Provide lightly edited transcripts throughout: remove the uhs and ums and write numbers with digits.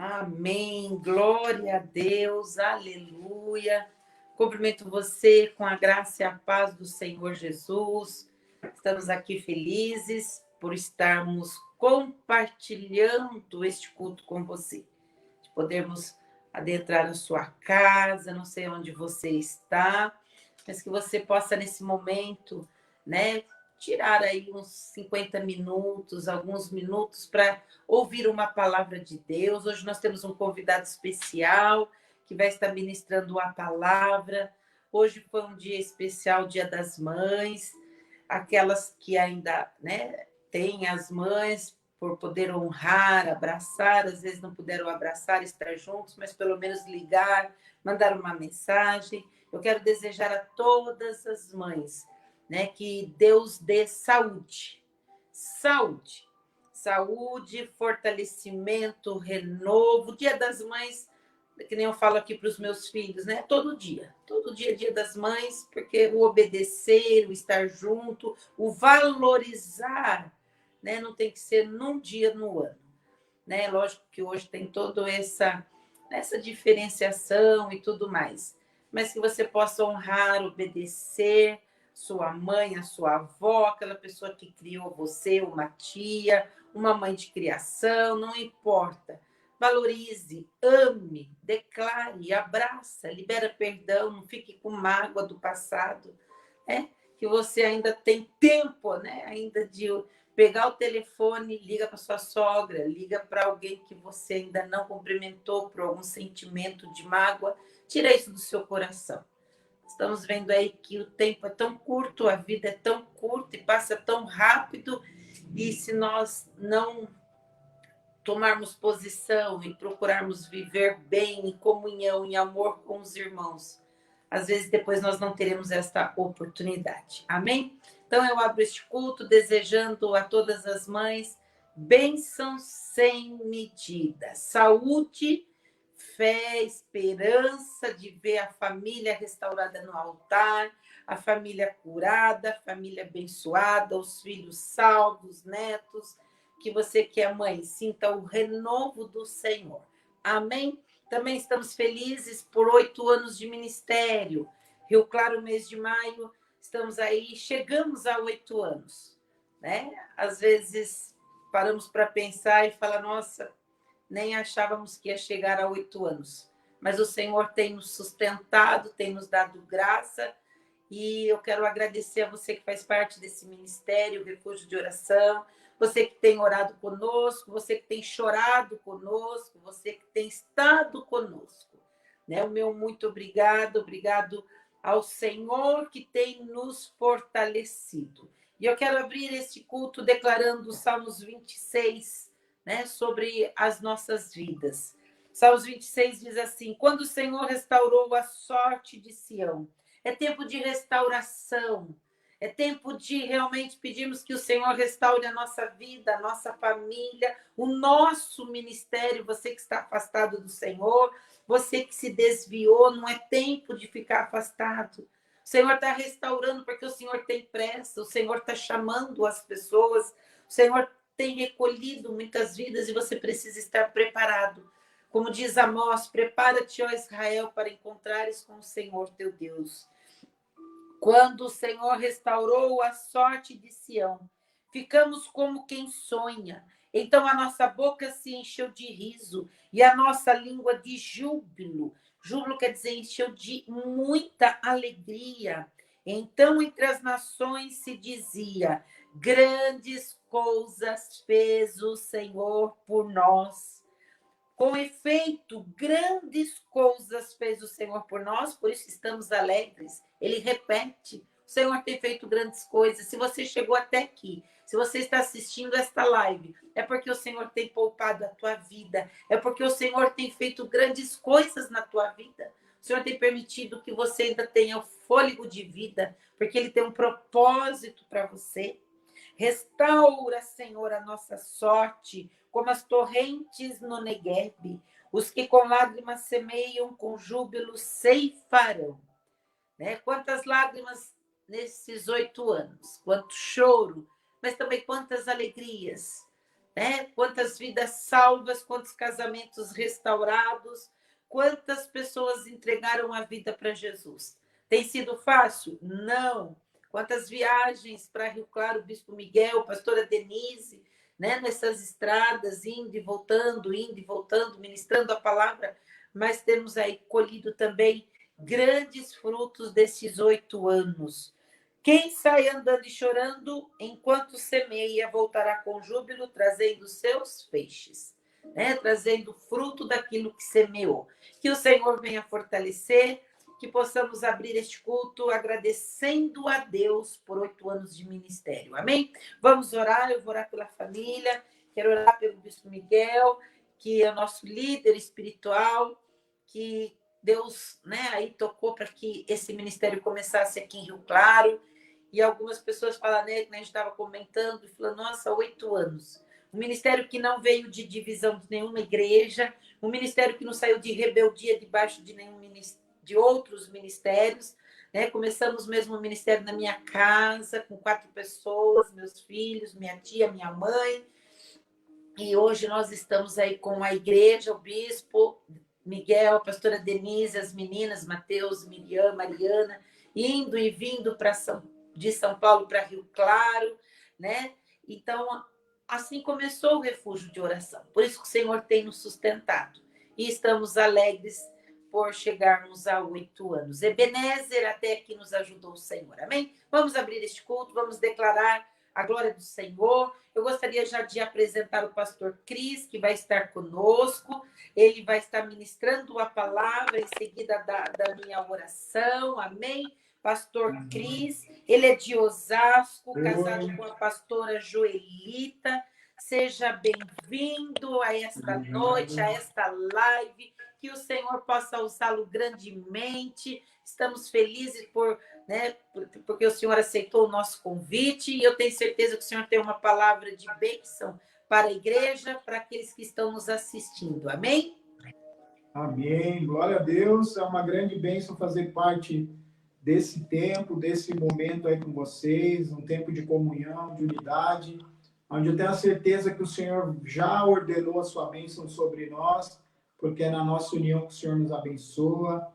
Amém. Glória a Deus. Aleluia. Cumprimento você com a graça e a paz do Senhor Jesus. Estamos aqui felizes por estarmos compartilhando este culto com você. De podermos adentrar na sua casa, não sei onde você está, mas que você possa nesse momento, né, tirar aí uns 50 minutos, alguns minutos para ouvir uma palavra de Deus. Hoje nós temos um convidado especial que vai estar ministrando a palavra. Hoje foi um dia especial, Dia das Mães, aquelas que ainda, né, têm as mães por poder honrar, abraçar, às vezes não puderam abraçar, estar juntos, mas pelo menos ligar, mandar uma mensagem. Eu quero desejar a todas as mães, né, que Deus dê saúde, saúde, fortalecimento, renovo. Dia das Mães, que nem eu falo aqui para os meus filhos, né? Todo dia é Dia das Mães, porque o obedecer, o estar junto, o valorizar, né, não tem que ser num dia no ano, né? Lógico que hoje tem toda essa diferenciação e tudo mais, mas que você possa honrar, obedecer sua mãe, a sua avó, aquela pessoa que criou você, uma tia, uma mãe de criação, não importa. Valorize, ame, declare, abraça, libera perdão, não fique com mágoa do passado, né? Que você ainda tem tempo, né? Ainda de pegar o telefone, liga para sua sogra, liga para alguém que você ainda não cumprimentou por algum sentimento de mágoa, tira isso do seu coração. Estamos vendo aí que o tempo é tão curto, a vida é tão curta e passa tão rápido, e se nós não tomarmos posição e procurarmos viver bem, em comunhão, em amor com os irmãos, às vezes depois nós não teremos esta oportunidade. Amém? Então eu abro este culto desejando a todas as mães bênçãos sem medida, saúde, fé, esperança de ver a família restaurada no altar, a família curada, a família abençoada, os filhos salvos, netos, que você que é mãe sinta o renovo do Senhor. Amém? Também estamos felizes por 8 anos de ministério. Rio Claro, mês de maio, estamos aí, chegamos a 8 anos, né? Às vezes paramos para pensar e falar, nossa, nem achávamos que ia chegar a 8 anos. Mas o Senhor tem nos sustentado, tem nos dado graça, e eu quero agradecer a você que faz parte desse ministério, Refúgio de Oração, você que tem orado conosco, você que tem chorado conosco, você que tem estado conosco, né? O meu muito obrigado ao Senhor que tem nos fortalecido. E eu quero abrir este culto declarando os Salmos 26, né, sobre as nossas vidas. Salmos 26 diz assim: quando o Senhor restaurou a sorte de Sião, é tempo de restauração, é tempo de realmente pedirmos que o Senhor restaure a nossa vida, a nossa família, o nosso ministério. Você que está afastado do Senhor, você que se desviou, não é tempo de ficar afastado. O Senhor está restaurando porque o Senhor tem pressa, o Senhor está chamando as pessoas, o Senhor tem recolhido muitas vidas e você precisa estar preparado. Como diz Amós, prepara-te, ó Israel, para encontrares com o Senhor teu Deus. Quando o Senhor restaurou a sorte de Sião, ficamos como quem sonha. Então a nossa boca se encheu de riso e a nossa língua de júbilo. Júbilo quer dizer encheu de muita alegria. Então entre as nações se dizia: grandes coisas fez o Senhor por nós. Com efeito, grandes coisas fez o Senhor por nós, por isso estamos alegres. Ele repete: o Senhor tem feito grandes coisas. Se você chegou até aqui, se você está assistindo esta live, é porque o Senhor tem poupado a tua vida, é porque o Senhor tem feito grandes coisas na tua vida. O Senhor tem permitido que você ainda tenha o fôlego de vida, porque Ele tem um propósito para você. Restaura, Senhor, a nossa sorte, como as torrentes no Neguebe. Os que com lágrimas semeiam, com júbilo ceifarão. Né? Quantas lágrimas nesses 8 anos, quanto choro, mas também quantas alegrias. né? Quantas vidas salvas, quantos casamentos restaurados, quantas pessoas entregaram a vida para Jesus. Tem sido fácil? Não. Quantas viagens para Rio Claro, o Bispo Miguel, pastora Denise, né? Nessas estradas, indo e voltando, ministrando a palavra, mas temos aí colhido também grandes frutos desses 8 anos. Quem sai andando e chorando, enquanto semeia, voltará com júbilo, trazendo seus feixes, né? Trazendo fruto daquilo que semeou. Que o Senhor venha fortalecer, que possamos abrir este culto agradecendo a Deus por 8 anos de ministério. Amém? Vamos orar, eu vou orar pela família, quero orar pelo Bispo Miguel, que é o nosso líder espiritual, que Deus, né, aí tocou para que esse ministério começasse aqui em Rio Claro. E algumas pessoas falam, né, que a gente estava comentando, e falando, nossa, 8 anos. Um ministério que não veio de divisão de nenhuma igreja, um ministério que não saiu de rebeldia debaixo de nenhum de outros ministérios. Né? Começamos mesmo o ministério na minha casa, com 4 pessoas, meus filhos, minha tia, minha mãe. E hoje nós estamos aí com a igreja, o bispo Miguel, a pastora Denise, as meninas, Mateus, Miriam, Mariana, indo e vindo de São Paulo para Rio Claro, né? Então, assim começou o refúgio de oração. Por isso que o Senhor tem nos sustentado. E estamos alegres por chegarmos a 8 anos. Ebenezer, até que nos ajudou o Senhor. Amém? Vamos abrir este culto, vamos declarar a glória do Senhor. Eu gostaria já de apresentar o pastor Cris, que vai estar conosco. Ele vai estar ministrando a palavra em seguida da minha oração. Amém? Pastor Cris, ele é de Osasco, casado com a pastora Joelita. Seja bem-vindo a esta noite, a esta live. Que o Senhor possa usá-lo grandemente. Estamos felizes né, porque o Senhor aceitou o nosso convite e eu tenho certeza que o Senhor tem uma palavra de bênção para a igreja, para aqueles que estão nos assistindo. Amém? Amém. Glória a Deus. É uma grande bênção fazer parte desse tempo, desse momento aí com vocês, um tempo de comunhão, de unidade, onde eu tenho a certeza que o Senhor já ordenou a sua bênção sobre nós, porque é na nossa união que o Senhor nos abençoa.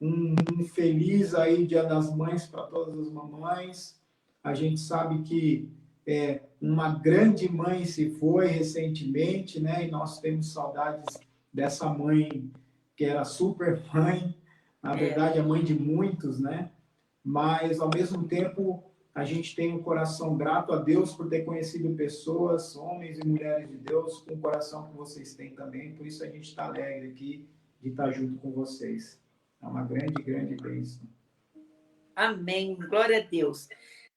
Um feliz aí Dia das Mães para todas as mamães. A gente sabe que uma grande mãe se foi recentemente, né? E nós temos saudades dessa mãe que era super mãe, na verdade a mãe de muitos, né? Mas ao mesmo tempo a gente tem um coração grato a Deus por ter conhecido pessoas, homens e mulheres de Deus, com o coração que vocês têm também. Por isso a gente está alegre aqui de estar junto com vocês. É uma grande, grande bênção. Amém. Glória a Deus.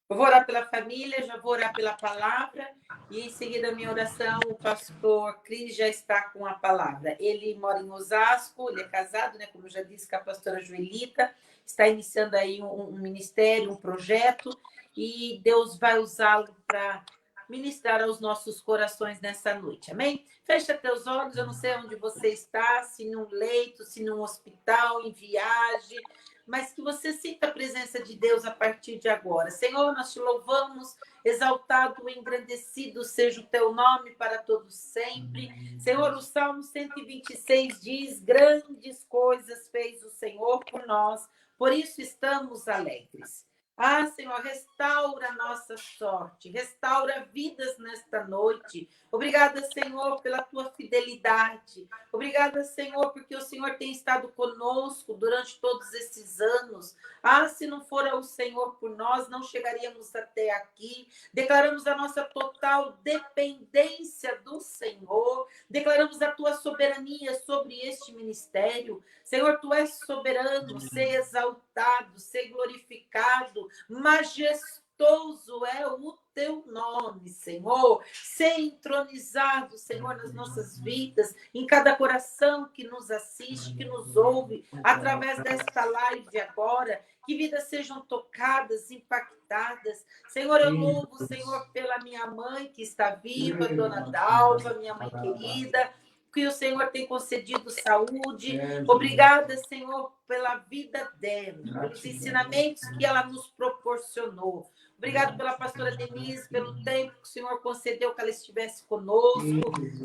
Eu vou orar pela família, já vou orar pela palavra, e em seguida a minha oração, o pastor Cris já está com a palavra. Ele mora em Osasco, ele é casado, né, como eu já disse, com a pastora Joelita, está iniciando aí um ministério, um projeto, e Deus vai usá-lo para ministrar aos nossos corações nessa noite, amém? Fecha teus olhos, eu não sei onde você está, se num leito, se num hospital, em viagem, mas que você sinta a presença de Deus a partir de agora. Senhor, nós te louvamos, exaltado, engrandecido seja o teu nome para todos sempre. Senhor, o Salmo 126 diz, grandes coisas fez o Senhor por nós, por isso estamos alegres. Ah, Senhor, restaura a nossa sorte, restaura vidas nesta noite. Obrigada, Senhor, pela tua fidelidade. Obrigada, Senhor, porque o Senhor tem estado conosco durante todos esses anos. Ah, se não for o Senhor por nós, não chegaríamos até aqui. Declaramos a nossa total dependência do Senhor. Declaramos a tua soberania sobre este ministério. Senhor, tu és soberano, ser exaltado, ser glorificado, majestoso é o teu nome, Senhor. Ser entronizado, Senhor, nas nossas vidas, em cada coração que nos assiste, que nos ouve, através desta live agora, que vidas sejam tocadas, impactadas. Senhor, eu louvo, Senhor, pela minha mãe que está viva, Dona Dalva, minha mãe querida, que o Senhor tem concedido saúde. Obrigada, Senhor, pela vida dela, pelos ensinamentos que ela nos proporcionou. Obrigado pela pastora Denise, pelo tempo que o Senhor concedeu que ela estivesse conosco.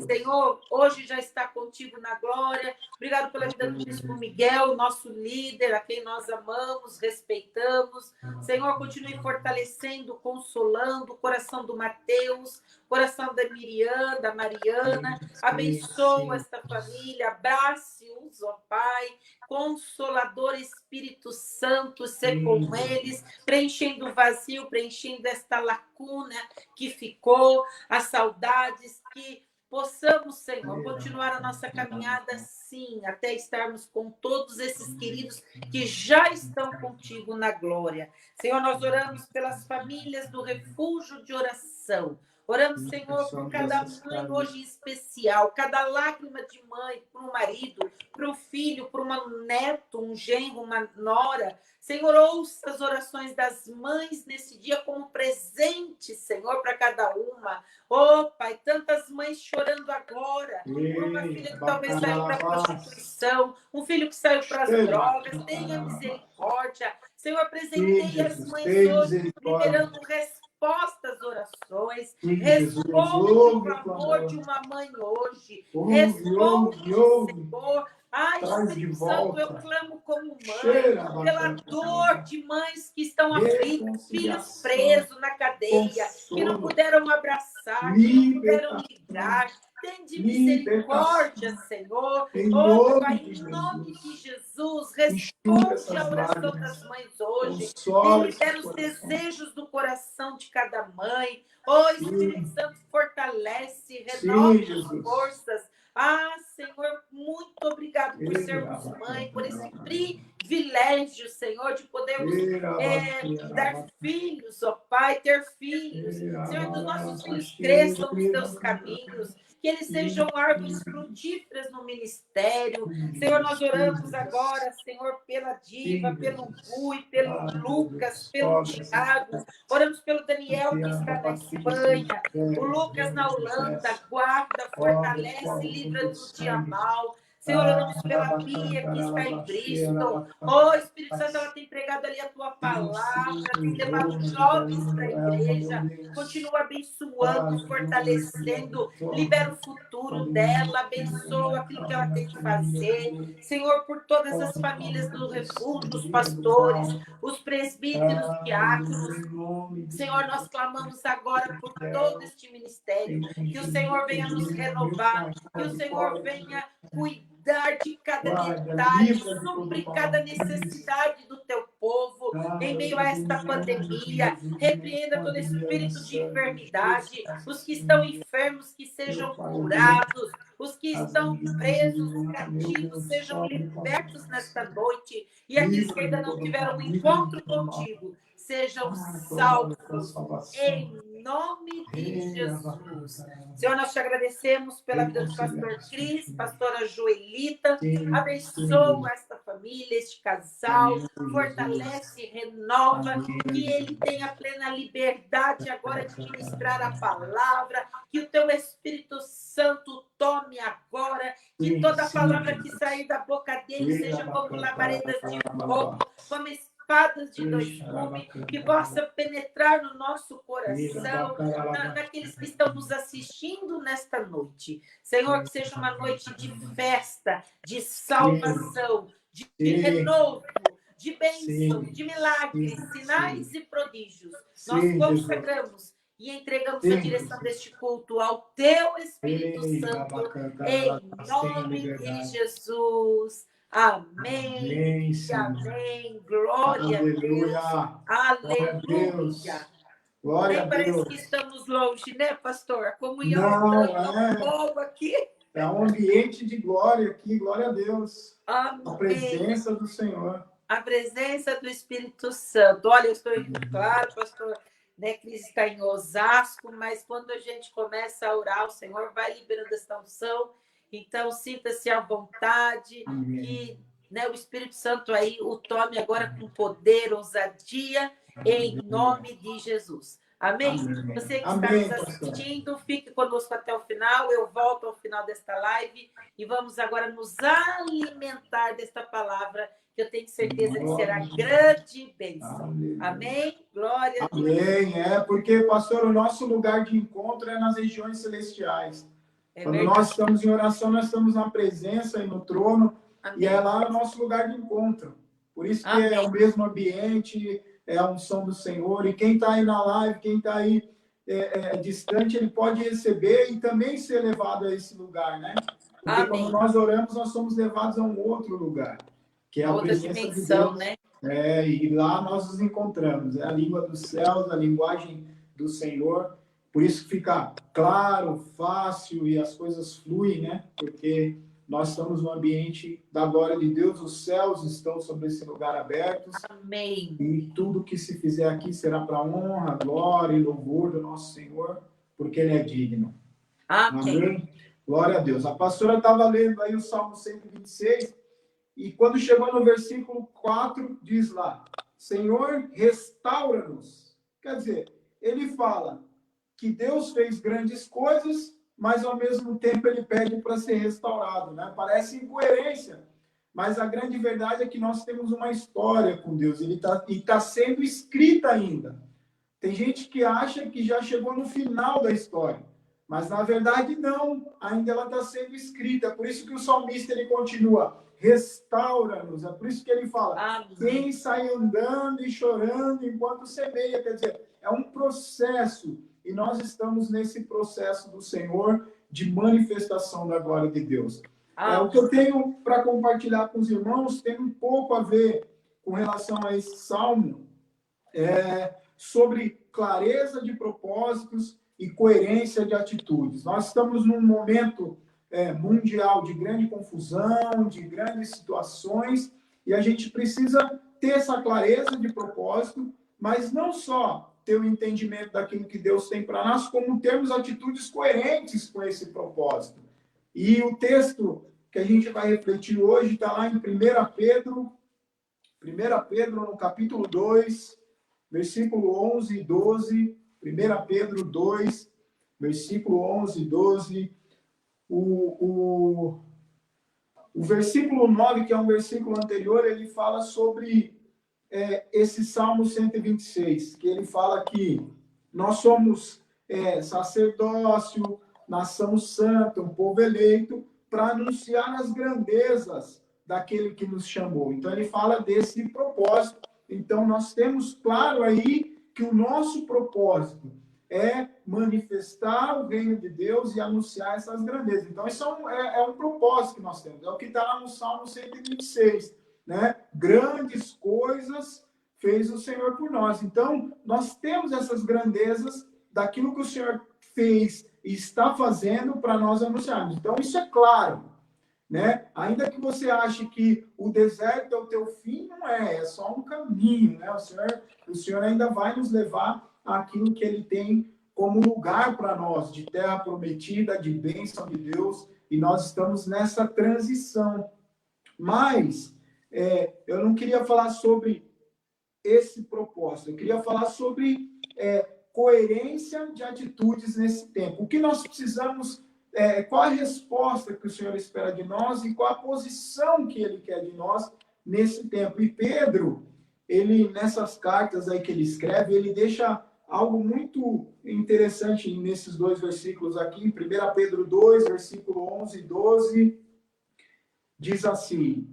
Senhor, hoje já está contigo na glória. Obrigado pela vida do bispo Miguel, nosso líder, a quem nós amamos, respeitamos. Senhor, continue fortalecendo, consolando o coração do Mateus, o coração da Miriam, da Mariana. Abençoa esta família, abrace-os, ó Pai. Consolador Espírito Santo, ser com eles, preenchendo o vazio, preenchendo esta lacuna que ficou, as saudades, que possamos, Senhor, continuar a nossa caminhada sim, até estarmos com todos esses queridos que já estão contigo na glória. Senhor, nós oramos pelas famílias do refúgio de oração. Oramos, Senhor, por cada mãe hoje em especial, cada lágrima de mãe, para um marido, para um filho, para um neto, um genro, uma nora. Senhor, ouça as orações das mães nesse dia como presente, Senhor, para cada uma. Oh, Pai, tantas mães chorando agora por uma filha que talvez saiu para a prostituição, um filho que saiu para as drogas. Tenha misericórdia. Senhor, apresentei as mães hoje, liberando resposta às orações. Responde o clamor de uma mãe hoje. Responde, Senhor. Ai, Espírito Santo, eu clamo como mãe, pela dor de mães que estão aflitas, filhos presos na cadeia, que não puderam abraçar, que não puderam ligar. Tem de misericórdia, Senhor. Oh, Pai, em nome de Jesus, responde a oração das mães hoje. Libera os desejos do coração de cada mãe. Oh, Espírito Santo, fortalece, renova as forças. Ah, Senhor, muito obrigado por sermos mãe, por esse privilégio, Senhor, de podermos dar filhos, ó Pai, ter filhos. Senhor, que os nossos filhos cresçam nos teus caminhos, que eles sejam árvores frutíferas no ministério. Senhor, nós oramos agora, Senhor, pela Diva, pelo Gui, pelo Lucas, pelo Thiago. Oramos pelo Daniel, que está na Espanha, o Lucas na Holanda. Guarda, fortalece, livra do dia mal. Senhor, oramos pela Bia, que está em Bristol. Oh, Espírito Santo, ela tem pregado ali a tua palavra, tem levado jovens para a igreja. Continua abençoando, fortalecendo, libera o futuro dela, abençoa aquilo que ela tem que fazer. Senhor, por todas as famílias do refúgio, os pastores, os presbíteros, diáconos. Senhor, nós clamamos agora por todo este ministério, que o Senhor venha nos renovar, que o Senhor venha cuidar de cada detalhe, suprir cada necessidade do teu povo em meio a esta pandemia. Repreenda todo espírito de enfermidade, os que estão enfermos que sejam curados, os que estão presos, cativos, sejam libertos nesta noite, e aqueles que ainda não tiveram um encontro contigo sejam salvos em nome de Jesus. Senhor, nós te agradecemos pela vida do pastor Cris, pastora Joelita. Abençoa esta família, este casal, fortalece, renova, que ele tenha plena liberdade agora de ministrar a palavra, que o teu Espírito Santo tome agora, que toda palavra que sair da boca dele seja como labaredas de fogo, como espadas de dois gumes, que possa penetrar no nosso coração, naqueles que estão nos assistindo nesta noite. Senhor, que seja uma noite de festa, de salvação, de renovo, de bênção, de milagres, sinais e prodígios. Nós consagramos e entregamos a direção deste culto ao teu Espírito Santo, em nome de Jesus. Amém. Amém. Glória a Deus. Aleluia. Glória a Deus. Parece que estamos longe, né, pastor? A comunhão está fogo aqui. É um ambiente de glória aqui, glória a Deus. Amém. A presença do Senhor. A presença do Espírito Santo. Olha, eu estou indo, claro, pastor, né, Cris está em Osasco, mas quando a gente começa a orar, o Senhor vai liberando esta unção. Então, sinta-se à vontade. Amém. Que, né, o Espírito Santo aí o tome agora com poder, ousadia, em nome de Jesus. Amém? Amém. Você que está Amém, nos pastor. assistindo, fique conosco até o final. Eu volto ao final desta live e vamos agora nos alimentar desta palavra, que eu tenho certeza que será grande bênção. Aleluia. Amém? Glória a Deus. Amém. Porque, pastor, o nosso lugar de encontro é nas regiões celestiais. Quando verdade. nós estamos em oração, nós estamos na presença e no trono, Amém. e é lá o nosso lugar de encontro. Por isso que Amém. é o mesmo ambiente, é a unção do Senhor, e quem está aí na live, quem está aí distante, ele pode receber e também ser levado a esse lugar, né? Porque Amém. quando nós oramos, nós somos levados a um outro lugar, que é a outra presença dimensão, de Deus. né? E lá nós nos encontramos. É a língua dos céus, a linguagem do Senhor. Por isso fica claro, fácil e as coisas fluem, né? Porque nós estamos no ambiente da glória de Deus, os céus estão sobre esse lugar abertos. Amém. E tudo que se fizer aqui será para honra, glória e louvor do nosso Senhor, porque Ele é digno. Amém. Amém? Glória a Deus. A pastora estava lendo aí o Salmo 126, e quando chegou no versículo 4, diz lá, Senhor, restaura-nos. Quer dizer, ele fala que Deus fez grandes coisas, mas ao mesmo tempo ele pede para ser restaurado, né? Parece incoerência, mas a grande verdade é que nós temos uma história com Deus, ele tá sendo escrita ainda. Tem gente que acha que já chegou no final da história, mas na verdade não, ainda ela está sendo escrita. É por isso que o salmista ele continua, restaura-nos. É por isso que ele fala, Amém. quem sai andando e chorando enquanto semeia, quer dizer, é um processo. E nós estamos nesse processo do Senhor de manifestação da glória de Deus. O que eu tenho para compartilhar com os irmãos tem um pouco a ver com relação a esse salmo, sobre clareza de propósitos e coerência de atitudes. Nós estamos num momento mundial de grande confusão, de grandes situações, e a gente precisa ter essa clareza de propósito, mas não só ter o entendimento daquilo que Deus tem para nós, como termos atitudes coerentes com esse propósito. E o texto que a gente vai refletir hoje está lá em 1 Pedro, no capítulo 2, versículo 11 e 12, 1 Pedro 2, versículo 11 e 12, o versículo 9, que é um versículo anterior, ele fala sobre esse Salmo 126, que ele fala que nós somos sacerdócio, nação santa, um povo eleito, para anunciar as grandezas daquele que nos chamou. Então, ele fala desse propósito. Então, nós temos claro aí que o nosso propósito é manifestar o reino de Deus e anunciar essas grandezas. Então, isso é um propósito que nós temos. É o que está lá no Salmo 126, né? Grandes coisas fez o Senhor por nós. Então, nós temos essas grandezas daquilo que o Senhor fez e está fazendo para nós anunciarmos. Então, isso é claro, né? Ainda que você ache que o deserto é o teu fim, não é só um caminho, né? O Senhor ainda vai nos levar àquilo que Ele tem como lugar para nós, de terra prometida, de bênção de Deus, e nós estamos nessa transição. Mas eu não queria falar sobre esse propósito, eu queria falar sobre coerência de atitudes nesse tempo. O que nós precisamos, qual a resposta que o Senhor espera de nós e qual a posição que Ele quer de nós nesse tempo. E Pedro, ele nessas cartas aí que ele escreve, ele deixa algo muito interessante nesses dois versículos aqui. Em 1 Pedro 2, versículo 11 e 12, diz assim: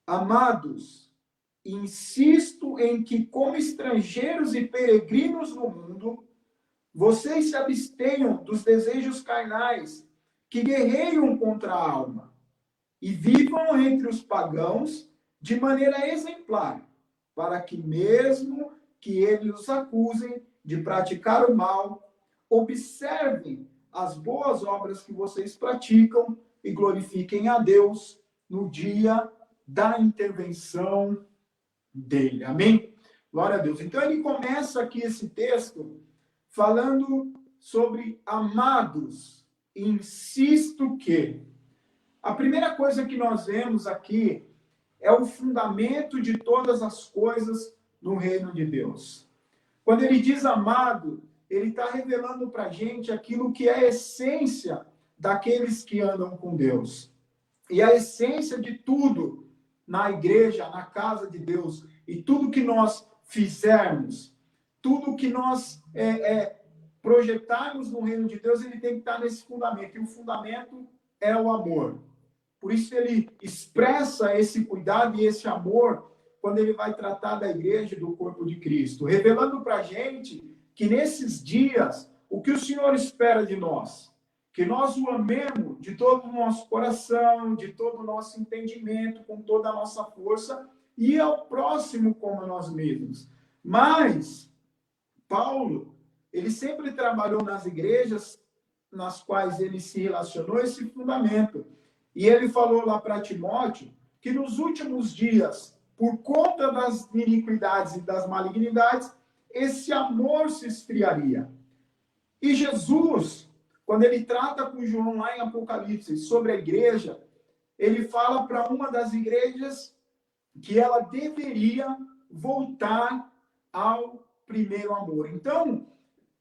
Amados, insisto em que, como estrangeiros e peregrinos no mundo, vocês se abstenham dos desejos carnais que guerreiam contra a alma e vivam entre os pagãos de maneira exemplar, para que, mesmo que eles os acusem de praticar o mal, observem as boas obras que vocês praticam e glorifiquem a Deus no dia da intervenção dele. Amém? Glória a Deus. Então, ele começa aqui esse texto falando sobre amados. Insisto que a primeira coisa que nós vemos aqui é o fundamento de todas as coisas no reino de Deus. Quando ele diz amado, ele está revelando para a gente aquilo que é a essência daqueles que andam com Deus. E a essência de tudo na igreja, na casa de Deus, e tudo que nós fizermos, tudo que nós projetarmos no reino de Deus, ele tem que estar nesse fundamento. E o fundamento é o amor. Por isso ele expressa esse cuidado e esse amor quando ele vai tratar da igreja e do corpo de Cristo, revelando para a gente que nesses dias, o que o Senhor espera de nós? Que nós o amemos de todo o nosso coração, de todo o nosso entendimento, com toda a nossa força, e ao próximo como a nós mesmos. Mas, Paulo, ele sempre trabalhou nas igrejas nas quais ele se relacionou esse fundamento. E ele falou lá para Timóteo que nos últimos dias, por conta das iniquidades e das malignidades, esse amor se esfriaria. E Jesus, quando ele trata com João lá em Apocalipse sobre a igreja, ele fala para uma das igrejas que ela deveria voltar ao primeiro amor. Então,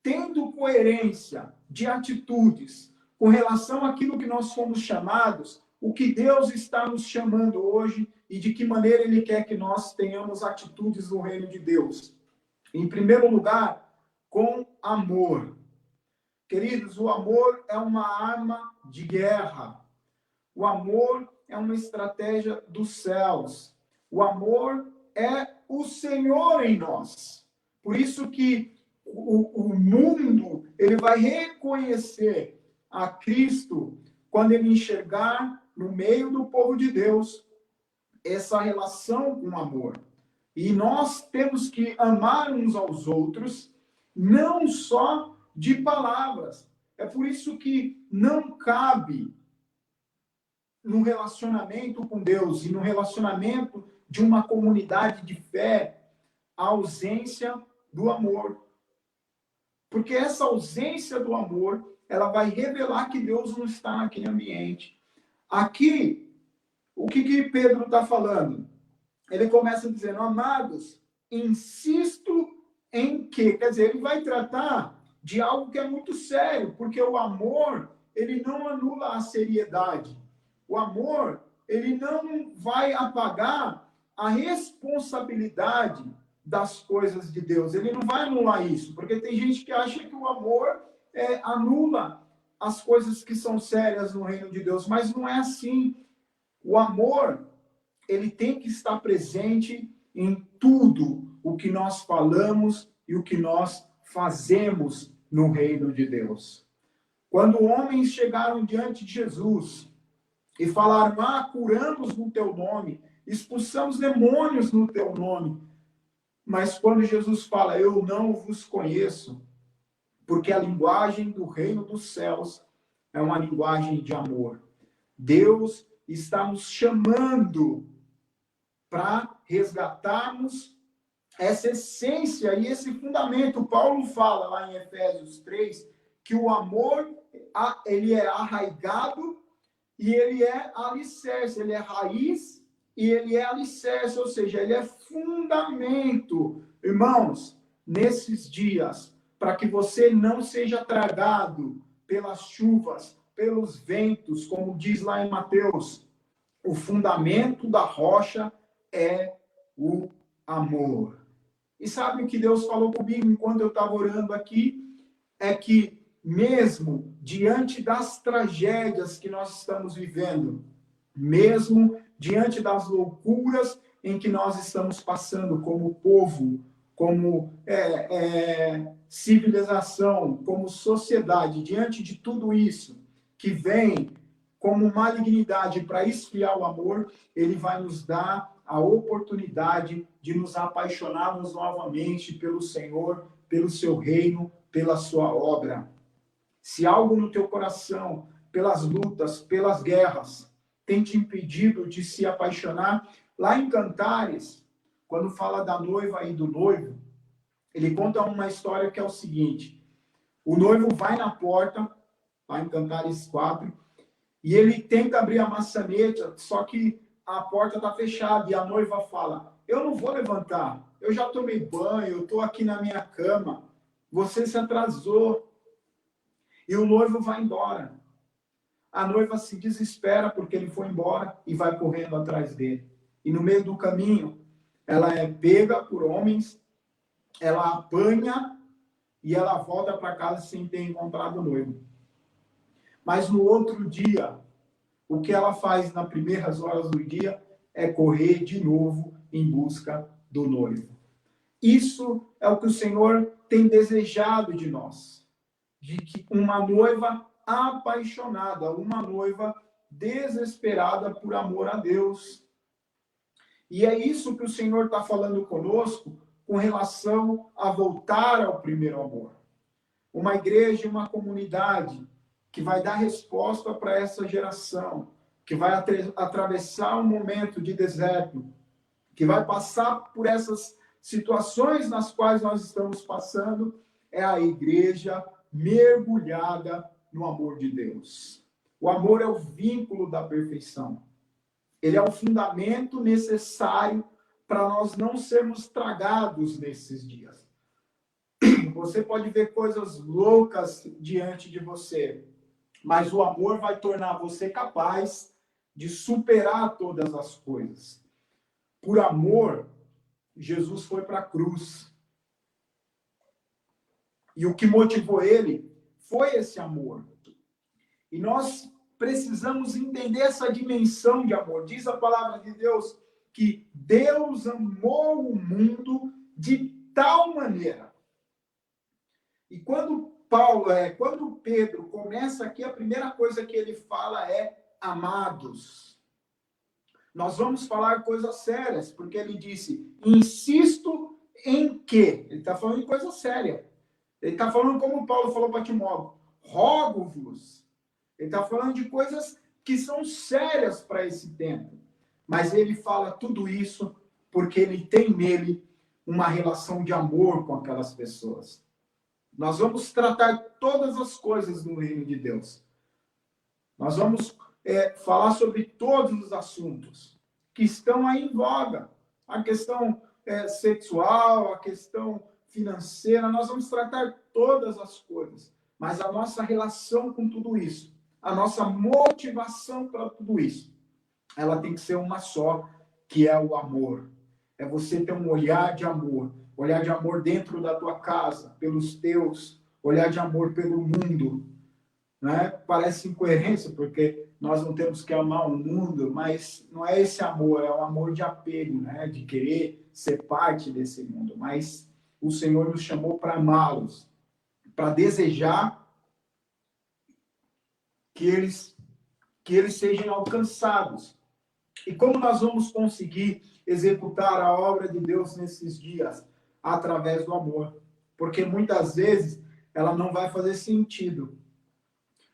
tendo coerência de atitudes com relação àquilo que nós fomos chamados, o que Deus está nos chamando hoje e de que maneira Ele quer que nós tenhamos atitudes no reino de Deus. Em primeiro lugar, com amor. Queridos, o amor é uma arma de guerra. O amor é uma estratégia dos céus. O amor é o Senhor em nós. Por isso que o mundo ele vai reconhecer a Cristo quando ele enxergar no meio do povo de Deus essa relação com amor. E nós temos que amar uns aos outros, não só de palavras. É por isso que não cabe no relacionamento com Deus e no relacionamento de uma comunidade de fé a ausência do amor. Porque essa ausência do amor, ela vai revelar que Deus não está naquele ambiente. Aqui, o que Pedro está falando? Ele começa dizendo, amados, insisto em que? Quer dizer, ele vai tratar de algo que é muito sério, porque o amor, ele não anula a seriedade. O amor, ele não vai apagar a responsabilidade das coisas de Deus. Ele não vai anular isso, porque tem gente que acha que o amor anula as coisas que são sérias no reino de Deus, mas não é assim. O amor, ele tem que estar presente em tudo o que nós falamos e o que nós fazemos no reino de Deus. Quando homens chegaram diante de Jesus e falaram, curamos no teu nome, expulsamos demônios no teu nome, mas quando Jesus fala, eu não vos conheço, porque a linguagem do reino dos céus é uma linguagem de amor. Deus está nos chamando para resgatarmos essa essência e esse fundamento. Paulo fala lá em Efésios 3 que o amor, ele é arraigado e ele é alicerce, ele é raiz e ele é alicerce, ou seja, ele é fundamento. Irmãos, nesses dias, para que você não seja tragado pelas chuvas, pelos ventos, como diz lá em Mateus, o fundamento da rocha é o amor. E sabe o que Deus falou comigo enquanto eu estava orando aqui? É que mesmo diante das tragédias que nós estamos vivendo, mesmo diante das loucuras em que nós estamos passando como povo, como civilização, como sociedade, diante de tudo isso que vem como malignidade para esfriar o amor, ele vai nos dar a oportunidade de nos apaixonarmos novamente pelo Senhor, pelo seu reino, pela sua obra. Se algo no teu coração, pelas lutas, pelas guerras, tem te impedido de se apaixonar, lá em Cantares, quando fala da noiva e do noivo, ele conta uma história que é o seguinte, o noivo vai na porta, lá em Cantares 4, e ele tenta abrir a maçaneta, só que a porta está fechada, e a noiva fala, eu não vou levantar, eu já tomei banho, eu estou aqui na minha cama, você se atrasou. E o noivo vai embora. A noiva se desespera porque ele foi embora e vai correndo atrás dele. E no meio do caminho, ela é pega por homens, ela apanha e ela volta para casa sem ter encontrado o noivo. Mas no outro dia, o que ela faz nas primeiras horas do dia é correr de novo em busca do noivo. Isso é o que o Senhor tem desejado de nós. De que uma noiva apaixonada, uma noiva desesperada por amor a Deus. E é isso que o Senhor está falando conosco com relação a voltar ao primeiro amor. Uma igreja, uma comunidade que vai dar resposta para essa geração, que vai atravessar um momento de deserto, que vai passar por essas situações nas quais nós estamos passando, é a igreja mergulhada no amor de Deus. O amor é o vínculo da perfeição. Ele é o fundamento necessário para nós não sermos tragados nesses dias. Você pode ver coisas loucas diante de você, mas o amor vai tornar você capaz de superar todas as coisas. Por amor, Jesus foi para a cruz. E o que motivou ele foi esse amor. E nós precisamos entender essa dimensão de amor. Diz a palavra de Deus que Deus amou o mundo de tal maneira. E quando Pedro começa aqui, a primeira coisa que ele fala é amados. Nós vamos falar coisas sérias, porque ele disse, insisto em que? Ele está falando de coisa séria. Ele está falando como Paulo falou para Timóteo, rogo-vos. Ele está falando de coisas que são sérias para esse tempo. Mas ele fala tudo isso porque ele tem nele uma relação de amor com aquelas pessoas. Nós vamos tratar todas as coisas no reino de Deus. Nós vamos falar sobre todos os assuntos que estão aí em voga. A questão sexual, a questão financeira, nós vamos tratar todas as coisas. Mas a nossa relação com tudo isso, a nossa motivação para tudo isso, ela tem que ser uma só, que é o amor. É você ter um olhar de amor dentro da tua casa, pelos teus, olhar de amor pelo mundo. Né? Parece incoerência, porque nós não temos que amar o mundo, mas não é esse amor, é um amor de apego, né? De querer ser parte desse mundo. Mas o Senhor nos chamou para amá-los, para desejar que eles sejam alcançados. E como nós vamos conseguir executar a obra de Deus nesses dias? Através do amor. Porque muitas vezes ela não vai fazer sentido.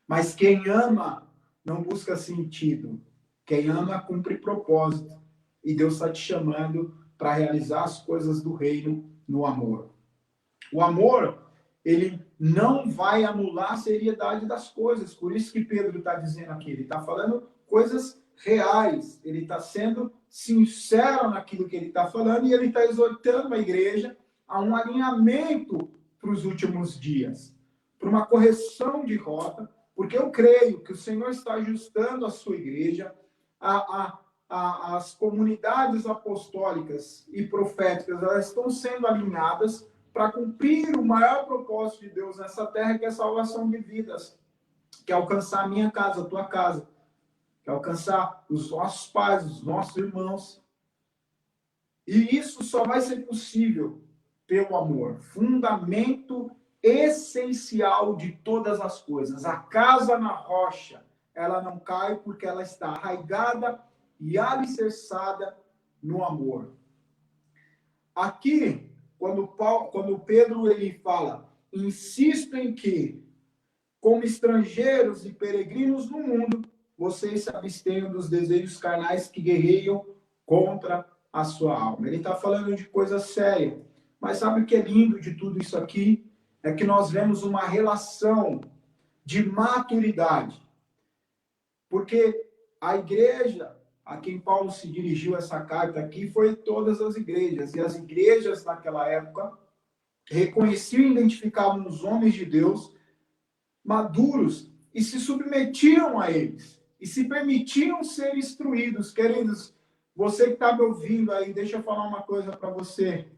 Mas quem ama não busca sentido. Quem ama cumpre propósito. E Deus está te chamando para realizar as coisas do reino no amor. O amor, ele não vai anular a seriedade das coisas. Por isso que Pedro está dizendo aqui. Ele está falando coisas reais. Ele está sendo sincero naquilo que ele está falando e ele está exortando a igreja a um alinhamento para os últimos dias, para uma correção de rota, porque eu creio que o Senhor está ajustando a sua igreja, as comunidades apostólicas e proféticas, elas estão sendo alinhadas para cumprir o maior propósito de Deus nessa terra, que é a salvação de vidas, que é alcançar a minha casa, a tua casa, que é alcançar os nossos pais, os nossos irmãos. E isso só vai ser possível pelo amor, fundamento essencial de todas as coisas. A casa na rocha, ela não cai porque ela está arraigada e alicerçada no amor. Aqui, quando Pedro ele fala, insisto em que, como estrangeiros e peregrinos no mundo, vocês se abstenham dos desejos carnais que guerreiam contra a sua alma. Ele está falando de coisa séria. Mas sabe o que é lindo de tudo isso aqui? É que nós vemos uma relação de maturidade. Porque a igreja a quem Paulo se dirigiu essa carta aqui foi todas as igrejas. E as igrejas naquela época, reconheciam e identificavam nos homens de Deus maduros e se submetiam a eles e se permitiam ser instruídos. Queridos, você que está me ouvindo aí, deixa eu falar uma coisa para você.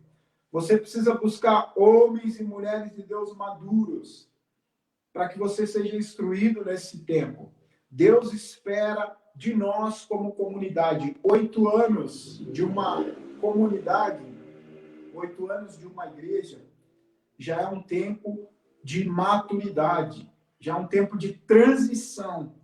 Você precisa buscar homens e mulheres de Deus maduros para que você seja instruído nesse tempo. Deus espera de nós como comunidade 8 anos de uma comunidade, 8 anos de uma igreja, já é um tempo de maturidade, já é um tempo de transição,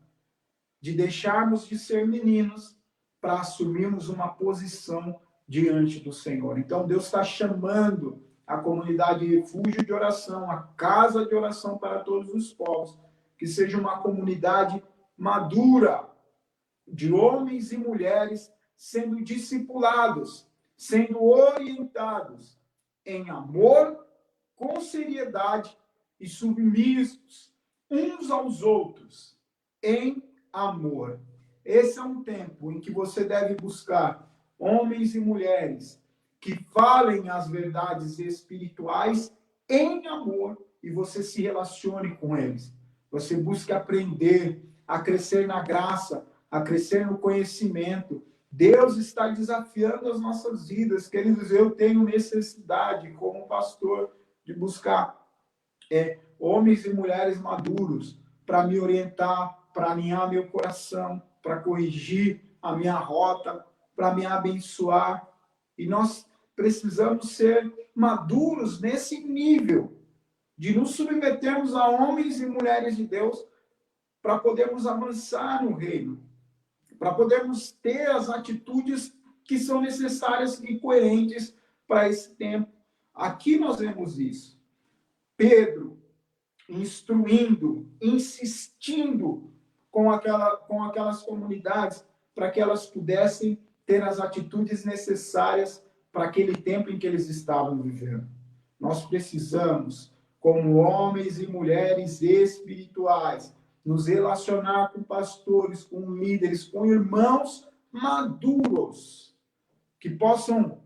de deixarmos de ser meninos para assumirmos uma posição diante do Senhor. Então, Deus está chamando a comunidade Refúgio de Oração, a casa de oração para todos os povos, que seja uma comunidade madura, de homens e mulheres sendo discipulados, sendo orientados em amor, com seriedade e submissos uns aos outros, em amor. Esse é um tempo em que você deve buscar homens e mulheres que falem as verdades espirituais em amor e você se relacione com eles. Você busque aprender a crescer na graça, a crescer no conhecimento. Deus está desafiando as nossas vidas. Queridos, eu tenho necessidade, como pastor, de buscar homens e mulheres maduros para me orientar, para alinhar meu coração, para corrigir a minha rota, para me abençoar. E nós precisamos ser maduros nesse nível, de nos submetermos a homens e mulheres de Deus para podermos avançar no reino, para podermos ter as atitudes que são necessárias e coerentes para esse tempo. Aqui nós vemos isso. Pedro instruindo, insistindo com aquelas comunidades para que elas pudessem ter as atitudes necessárias para aquele tempo em que eles estavam vivendo. Nós precisamos, como homens e mulheres espirituais, nos relacionar com pastores, com líderes, com irmãos maduros, que possam,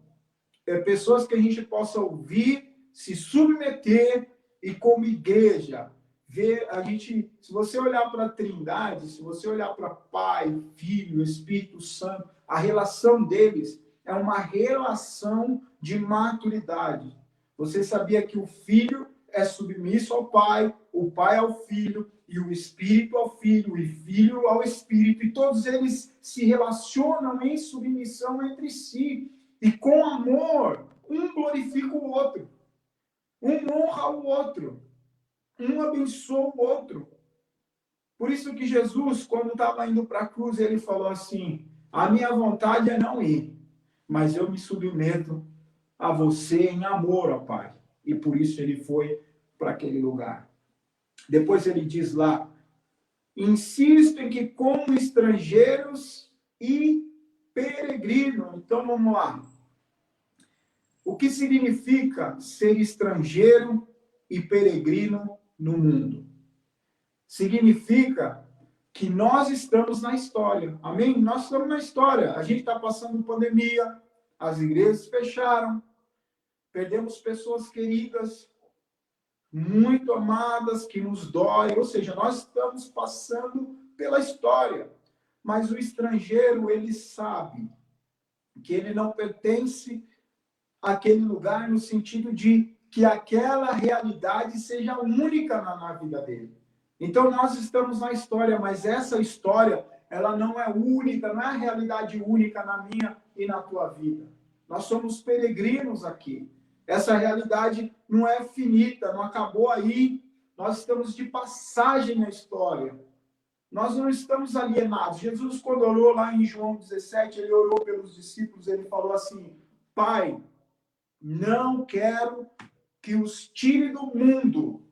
pessoas que a gente possa ouvir, se submeter e como igreja, ver se você olhar para a Trindade, se você olhar para Pai, Filho, Espírito Santo, a relação deles é uma relação de maturidade. Você sabia que o Filho é submisso ao Pai, o Pai ao Filho, e o Espírito ao Filho, e Filho ao Espírito, e todos eles se relacionam em submissão entre si, e com amor, um glorifica o outro, um honra o outro, um abençoa o outro. Por isso que Jesus, quando estava indo para a cruz, ele falou assim: a minha vontade é não ir, mas eu me submeto a você em amor, ó Pai. E por isso ele foi para aquele lugar. Depois ele diz lá: insisto em que como estrangeiros e peregrinos. Então vamos lá. O que significa ser estrangeiro e peregrino no mundo? Significa que nós estamos na história. Amém? Nós estamos na história. A gente está passando pandemia, as igrejas fecharam, perdemos pessoas queridas, muito amadas, que nos dói. Ou seja, nós estamos passando pela história. Mas o estrangeiro, ele sabe que ele não pertence àquele lugar no sentido de que aquela realidade seja única na vida dele. Então, nós estamos na história, mas essa história, ela não é única, não é a realidade única na minha e na tua vida. Nós somos peregrinos aqui. Essa realidade não é finita, não acabou aí. Nós estamos de passagem na história. Nós não estamos alienados. Jesus, quando orou lá em João 17, ele orou pelos discípulos, ele falou assim: Pai, não quero que os tire do mundo,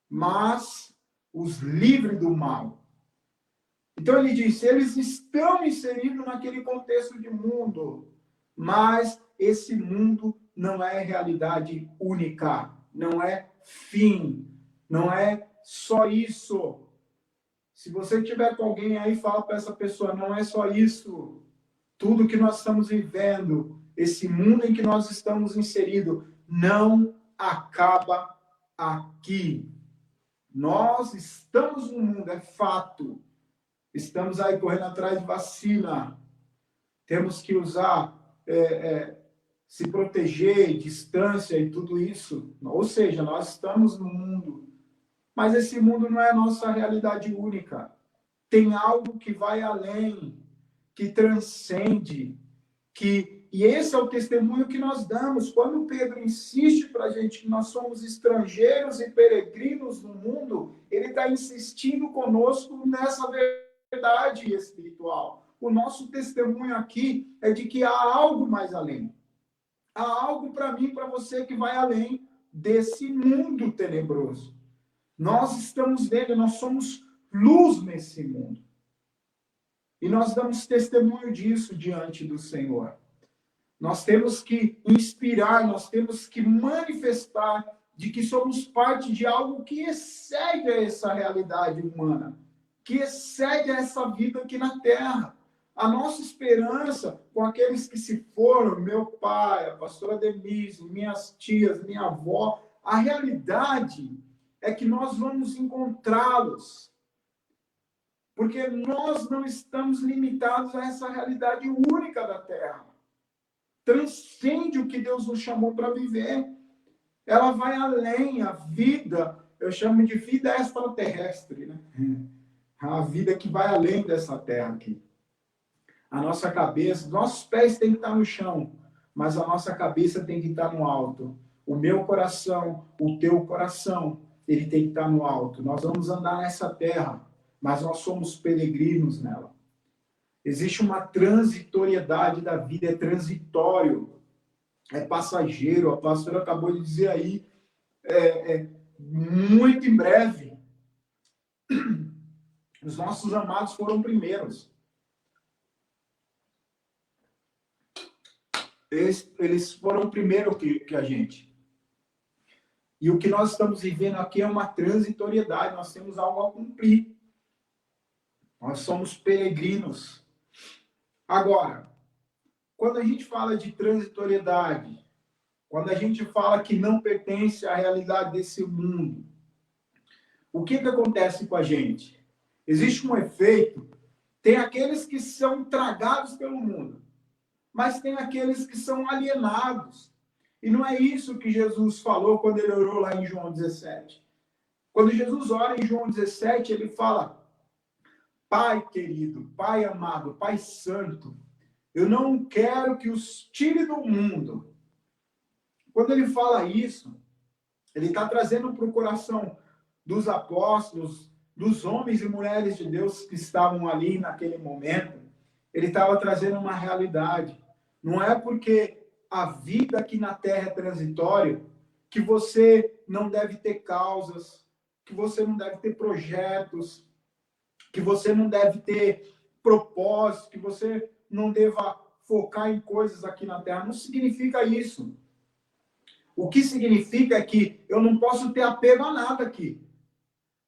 mas os livre do mal. Então ele disse, eles estão inseridos naquele contexto de mundo, mas esse mundo não é realidade única, não é fim, não é só isso. Se você tiver com alguém aí, fala para essa pessoa, não é só isso. Tudo que nós estamos vivendo, esse mundo em que nós estamos inseridos, não acaba aqui. Nós estamos no mundo, é fato. Estamos aí correndo atrás de vacina. Temos que usar, se proteger, distância e tudo isso. Ou seja, nós estamos no mundo. Mas esse mundo não é a nossa realidade única. Tem algo que vai além, que transcende, e esse é o testemunho que nós damos. Quando Pedro insiste para a gente que nós somos estrangeiros e peregrinos no mundo, ele está insistindo conosco nessa verdade espiritual. O nosso testemunho aqui é de que há algo mais além. Há algo para mim, para você, que vai além desse mundo tenebroso. Nós estamos nele, nós somos luz nesse mundo. E nós damos testemunho disso diante do Senhor. Nós temos que inspirar, nós temos que manifestar de que somos parte de algo que excede a essa realidade humana, que excede a essa vida aqui na Terra. A nossa esperança com aqueles que se foram, meu pai, a pastora Denise, minhas tias, minha avó, a realidade é que nós vamos encontrá-los. Porque nós não estamos limitados a essa realidade única da Terra. Transcende o que Deus nos chamou para viver. Ela vai além, a vida, eu chamo de vida extraterrestre, né? A vida que vai além dessa terra aqui. A nossa cabeça, nossos pés têm que estar no chão, mas a nossa cabeça tem que estar no alto. O meu coração, o teu coração, ele tem que estar no alto. Nós vamos andar nessa terra, mas nós somos peregrinos nela. Existe uma transitoriedade da vida, é transitório, é passageiro. A pastora acabou de dizer aí, muito em breve, os nossos amados foram primeiros. Eles foram primeiro que a gente. E o que nós estamos vivendo aqui é uma transitoriedade, nós temos algo a cumprir. Nós somos peregrinos. Agora, quando a gente fala de transitoriedade, quando a gente fala que não pertence à realidade desse mundo, o que acontece com a gente? Existe um efeito, tem aqueles que são tragados pelo mundo, mas tem aqueles que são alienados. E não é isso que Jesus falou quando ele orou lá em João 17. Quando Jesus ora em João 17, ele fala: Pai querido, Pai amado, Pai santo, eu não quero que os tire do mundo. Quando ele fala isso, ele está trazendo para o coração dos apóstolos, dos homens e mulheres de Deus que estavam ali naquele momento, ele estava trazendo uma realidade. Não é porque a vida aqui na Terra é transitória que você não deve ter causas, que você não deve ter projetos, que você não deve ter propósito, que você não deva focar em coisas aqui na Terra. Não significa isso. O que significa é que eu não posso ter apego a nada aqui.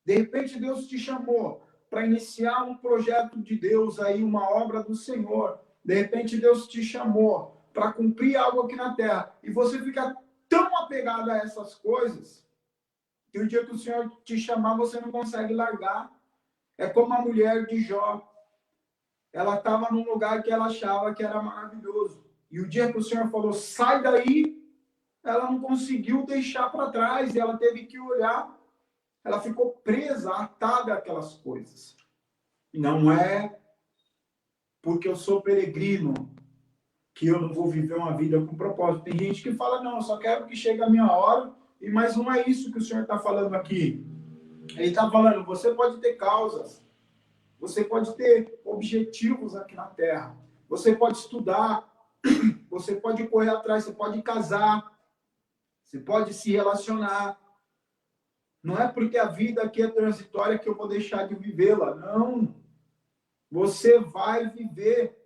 De repente Deus te chamou para iniciar um projeto de Deus aí, uma obra do Senhor. De repente Deus te chamou para cumprir algo aqui na Terra. E você fica tão apegado a essas coisas que o dia que o Senhor te chamar, você não consegue largar. É como a mulher de Jó. Ela estava num lugar que ela achava que era maravilhoso. E o dia que o Senhor falou, sai daí, ela não conseguiu deixar para trás. E ela teve que olhar. Ela ficou presa, atada àquelas coisas. Não é porque eu sou peregrino que eu não vou viver uma vida com propósito. Tem gente que fala, não, eu só quero que chegue a minha hora, mas não é isso que o Senhor está falando aqui. Ele está falando, você pode ter causas, você pode ter objetivos aqui na Terra, você pode estudar, você pode correr atrás, você pode casar, você pode se relacionar. Não é porque a vida aqui é transitória que eu vou deixar de vivê-la, não. Você vai viver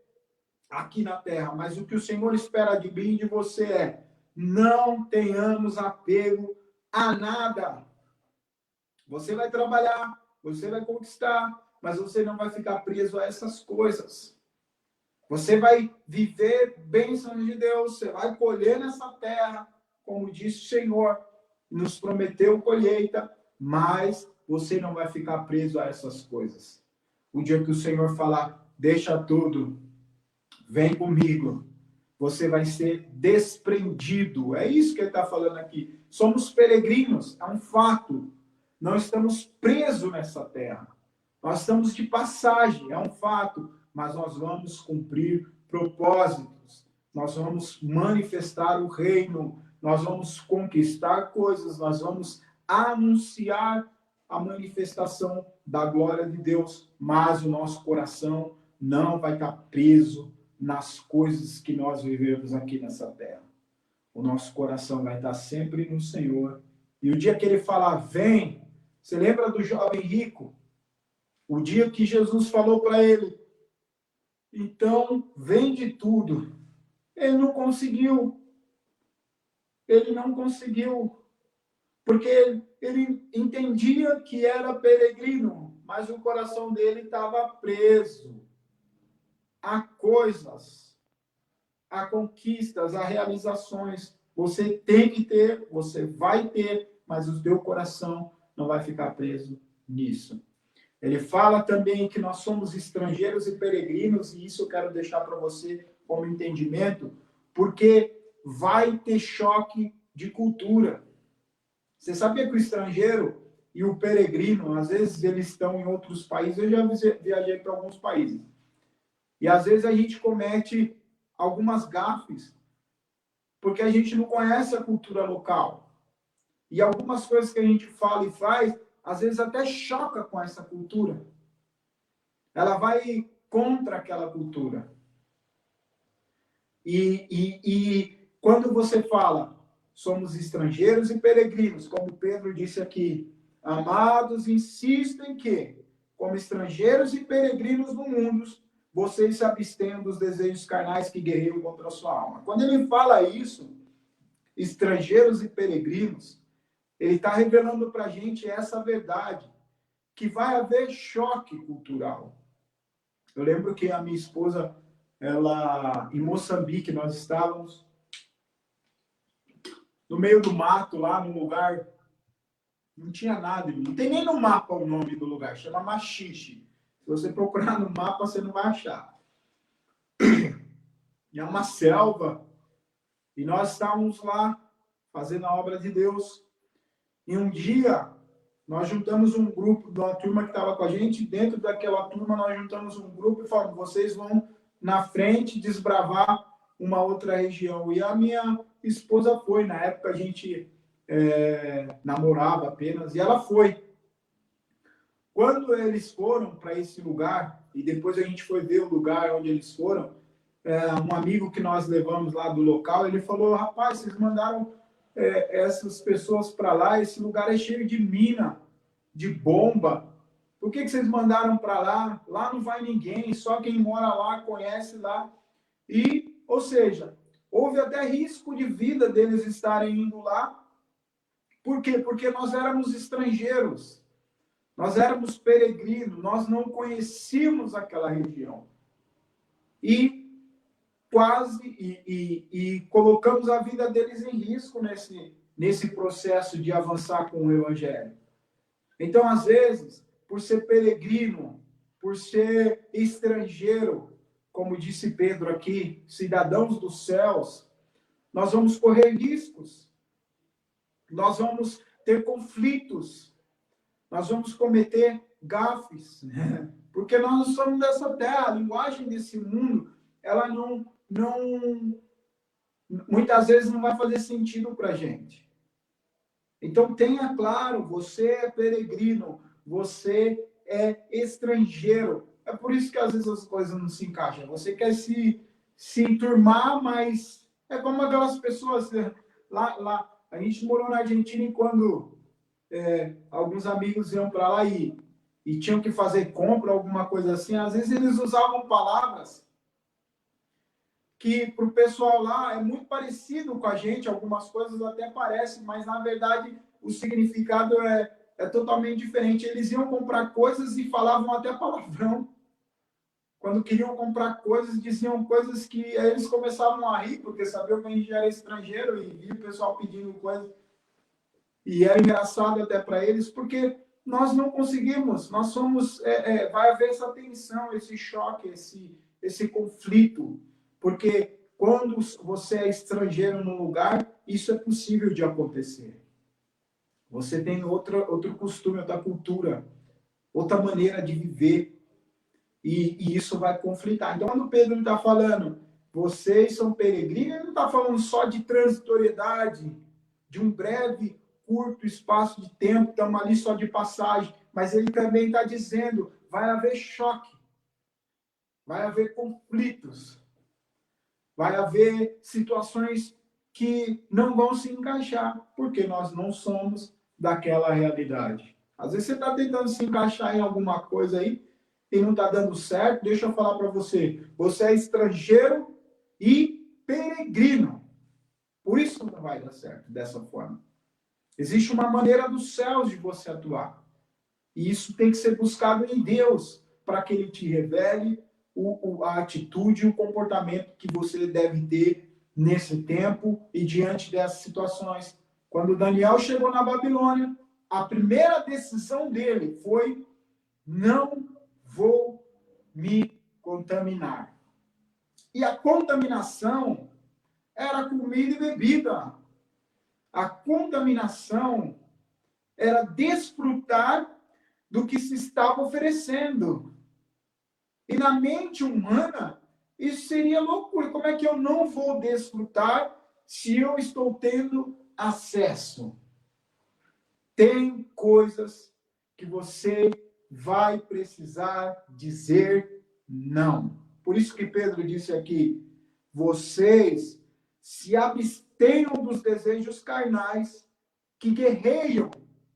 aqui na Terra, mas o que o Senhor espera de mim e de você é: não tenhamos apego a nada. Você vai trabalhar, você vai conquistar, mas você não vai ficar preso a essas coisas. Você vai viver bênçãos de Deus, você vai colher nessa terra, como disse o Senhor, nos prometeu colheita, mas você não vai ficar preso a essas coisas. O dia que o Senhor falar, deixa tudo, vem comigo, você vai ser desprendido. É isso que ele está falando aqui. Somos peregrinos, é um fato. Não estamos presos nessa terra. Nós estamos de passagem, é um fato, mas nós vamos cumprir propósitos. Nós vamos manifestar o reino, nós vamos conquistar coisas, nós vamos anunciar a manifestação da glória de Deus, mas o nosso coração não vai estar preso nas coisas que nós vivemos aqui nessa terra. O nosso coração vai estar sempre no Senhor. E o dia que ele falar, vem, você lembra do jovem rico? O dia que Jesus falou para ele, então, vende tudo. Ele não conseguiu. Ele não conseguiu. Porque ele entendia que era peregrino, mas o coração dele estava preso a coisas, a conquistas, a realizações. Você tem que ter, você vai ter, mas o teu coração não vai ficar preso nisso. Ele fala também que nós somos estrangeiros e peregrinos, e isso eu quero deixar para você como entendimento, porque vai ter choque de cultura. Você sabia que o estrangeiro e o peregrino, às vezes eles estão em outros países, eu já viajei para alguns países, e às vezes a gente comete algumas gafes, porque a gente não conhece a cultura local. E algumas coisas que a gente fala e faz, às vezes até choca com essa cultura. Ela vai contra aquela cultura. E quando você fala, somos estrangeiros e peregrinos, como Pedro disse aqui, amados, insistem que, como estrangeiros e peregrinos no mundo, vocês se abstenham dos desejos carnais que guerreiam contra a sua alma. Quando ele fala isso, estrangeiros e peregrinos, ele está revelando para a gente essa verdade, que vai haver choque cultural. Eu lembro que a minha esposa, ela, em Moçambique, nós estávamos no meio do mato, lá num lugar, não tinha nada, não tem nem no mapa o nome do lugar, chama Machixe. Se você procurar no mapa, você não vai achar. E é uma selva, e nós estávamos lá, fazendo a obra de Deus. E um dia, nós juntamos um grupo de uma turma que estava com a gente. Dentro daquela turma, nós juntamos um grupo e falamos, vocês vão na frente desbravar uma outra região. E a minha esposa foi. Na época, a gente namorava apenas. E ela foi. Quando eles foram para esse lugar, e depois a gente foi ver o lugar onde eles foram, um amigo que nós levamos lá do local, ele falou, rapaz, vocês mandaram essas pessoas para lá, esse lugar é cheio de mina, de bomba. Por que vocês mandaram para lá? Lá não vai ninguém, só quem mora lá conhece lá. E, ou seja, houve até risco de vida deles estarem indo lá. Por quê? Porque nós éramos estrangeiros, nós éramos peregrinos, nós não conhecíamos aquela região. E colocamos a vida deles em risco nesse processo de avançar com o Evangelho. Então, às vezes, por ser peregrino, por ser estrangeiro, como disse Pedro aqui, cidadãos dos céus, nós vamos correr riscos, nós vamos ter conflitos, nós vamos cometer gafes, porque nós não somos dessa terra, a linguagem desse mundo, ela não muitas vezes não vai fazer sentido para a gente. Então, tenha claro, você é peregrino, você é estrangeiro. É por isso que às vezes as coisas não se encaixam. Você quer se enturmar, mas é como aquelas pessoas lá. A gente morou na Argentina e quando alguns amigos iam para lá e tinham que fazer compra, alguma coisa assim, às vezes eles usavam palavras que para o pessoal lá é muito parecido com a gente, algumas coisas até parecem, mas na verdade o significado é totalmente diferente. Eles iam comprar coisas e falavam até palavrão. Quando queriam comprar coisas, diziam coisas que eles começavam a rir, porque sabiam que a gente era estrangeiro e via o pessoal pedindo coisas. E é engraçado até para eles, porque nós não conseguimos, nós somos, vai haver essa tensão, esse choque, esse conflito, porque quando você é estrangeiro num lugar, isso é possível de acontecer. Você tem outro costume, outra cultura, outra maneira de viver, e isso vai conflitar. Então, quando Pedro está falando, vocês são peregrinos, ele não está falando só de transitoriedade, de um breve, curto espaço de tempo, estamos ali só de passagem, mas ele também está dizendo, vai haver choque, vai haver conflitos, vai haver situações que não vão se encaixar, porque nós não somos daquela realidade. Às vezes você está tentando se encaixar em alguma coisa aí e não está dando certo. Deixa eu falar para você. Você é estrangeiro e peregrino. Por isso não vai dar certo dessa forma. Existe uma maneira dos céus de você atuar. E isso tem que ser buscado em Deus, para que Ele te revele a atitude e o comportamento que você deve ter nesse tempo e diante dessas situações. Quando Daniel chegou na Babilônia, a primeira decisão dele foi: não vou me contaminar. E a contaminação era comida e bebida. A contaminação era desfrutar do que se estava oferecendo. E na mente humana, isso seria loucura. Como é que eu não vou desfrutar se eu estou tendo acesso? Tem coisas que você vai precisar dizer não. Por isso que Pedro disse aqui, vocês se abstenham dos desejos carnais que guerreiam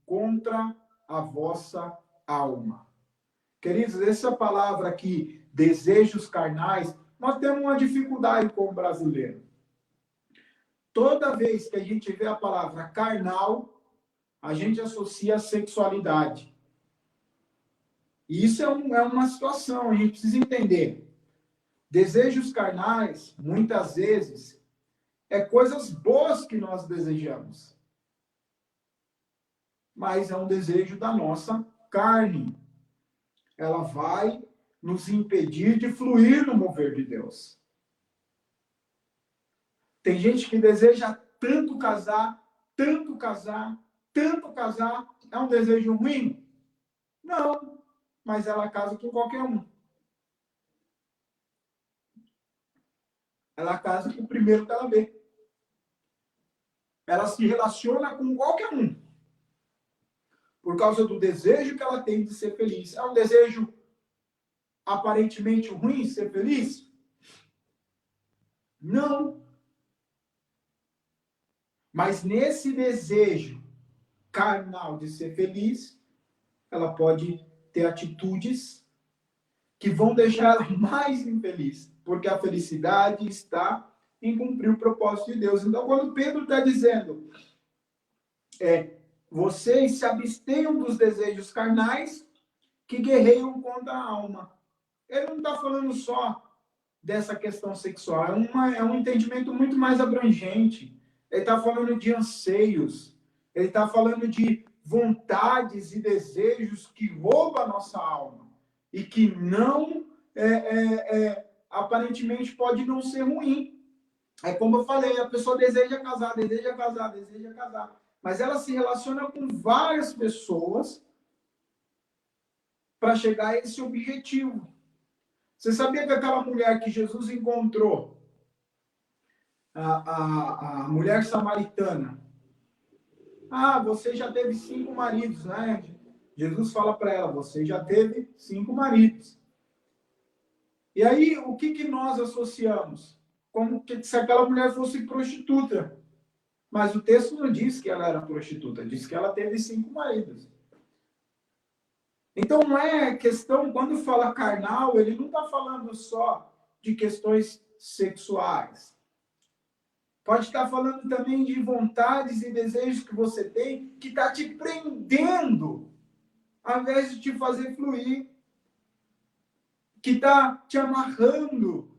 contra a vossa alma. Queridos, essa palavra aqui, desejos carnais, nós temos uma dificuldade como brasileiro. Toda vez que a gente vê a palavra carnal, a gente associa a sexualidade. E isso é uma situação, a gente precisa entender. Desejos carnais, muitas vezes, é coisas boas que nós desejamos. Mas é um desejo da nossa carne. Ela vai nos impedir de fluir no mover de Deus. Tem gente que deseja tanto casar, tanto casar, tanto casar. É um desejo ruim? Não, mas ela casa com qualquer um. Ela casa com o primeiro que ela vê. Ela se relaciona com qualquer um. Por causa do desejo que ela tem de ser feliz. É um desejo aparentemente ruim ser feliz? Não. Mas nesse desejo carnal de ser feliz, ela pode ter atitudes que vão deixar ela mais infeliz, porque a felicidade está em cumprir o propósito de Deus. Então, quando Pedro está dizendo, vocês se abstenham dos desejos carnais que guerreiam contra a alma. Ele não está falando só dessa questão sexual, é um entendimento muito mais abrangente. Ele está falando de anseios, ele está falando de vontades e desejos que roubam a nossa alma e que não, aparentemente pode não ser ruim. É como eu falei, a pessoa deseja casar, deseja casar, deseja casar, mas ela se relaciona com várias pessoas para chegar a esse objetivo. Você sabia que aquela mulher que Jesus encontrou, a mulher samaritana, você já teve 5 maridos, né? Jesus fala para ela, você já teve 5 maridos. E aí, o que nós associamos? Como se aquela mulher fosse prostituta. Mas o texto não diz que ela era prostituta, diz que ela teve 5 maridos. Então, não é questão, quando fala carnal, ele não está falando só de questões sexuais. Pode estar falando também de vontades e desejos que você tem, que está te prendendo, ao invés de te fazer fluir. Que está te amarrando,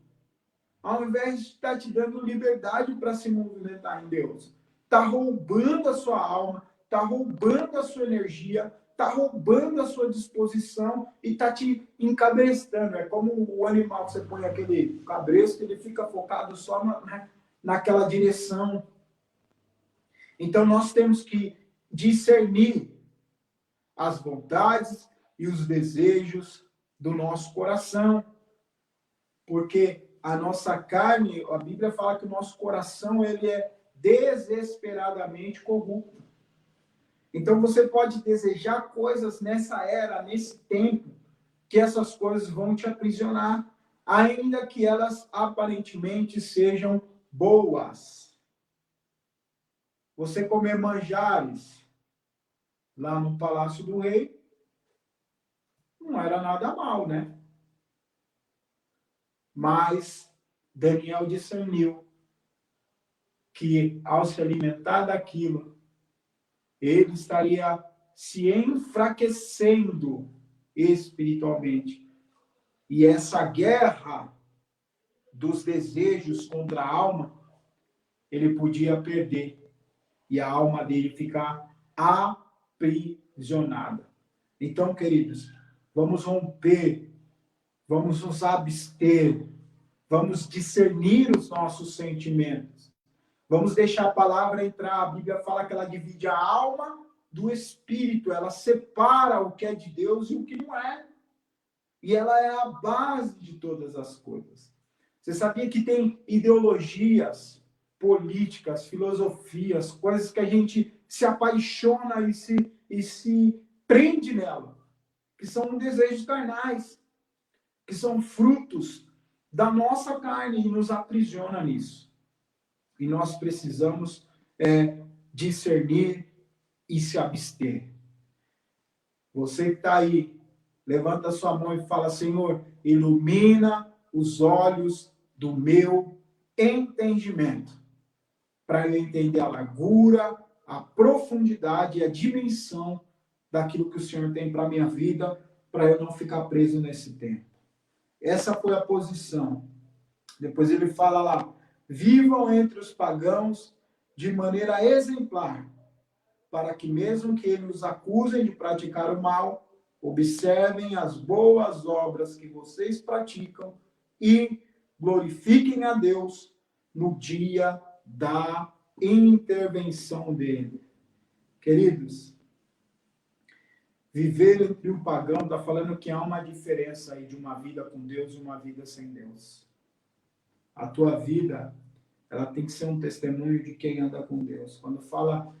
ao invés de estar te dando liberdade para se movimentar em Deus. Está roubando a sua alma, está roubando a sua energia, está roubando a sua disposição e está te encabrestando. É como o animal que você põe aquele cabresto, ele fica focado só naquela direção. Então, nós temos que discernir as vontades e os desejos do nosso coração. Porque a nossa carne, a Bíblia fala que o nosso coração ele é desesperadamente corrupto. Então, você pode desejar coisas nessa era, nesse tempo, que essas coisas vão te aprisionar, ainda que elas aparentemente sejam boas. Você comer manjares lá no Palácio do Rei, não era nada mal, né? Mas Daniel discerniu que, ao se alimentar daquilo, ele estaria se enfraquecendo espiritualmente. E essa guerra dos desejos contra a alma, ele podia perder. E a alma dele ficar aprisionada. Então, queridos, vamos romper, vamos nos abster, vamos discernir os nossos sentimentos. Vamos deixar a palavra entrar. A Bíblia fala que ela divide a alma do espírito, ela separa o que é de Deus e o que não é. E ela é a base de todas as coisas. Você sabia que tem ideologias políticas, filosofias, coisas que a gente se apaixona e se prende nela, que são desejos carnais, que são frutos da nossa carne e nos aprisiona nisso. E nós precisamos discernir e se abster. Você que está aí, levanta a sua mão e fala: Senhor, ilumina os olhos do meu entendimento, para eu entender a largura, a profundidade e a dimensão daquilo que o Senhor tem para a minha vida, para eu não ficar preso nesse tempo. Essa foi a posição. Depois ele fala lá: vivam entre os pagãos de maneira exemplar, para que mesmo que eles os acusem de praticar o mal, observem as boas obras que vocês praticam e glorifiquem a Deus no dia da intervenção dele. Queridos, viver entre um pagão está falando que há uma diferença aí de uma vida com Deus e uma vida sem Deus. A tua vida, ela tem que ser um testemunho de quem anda com Deus. Quando fala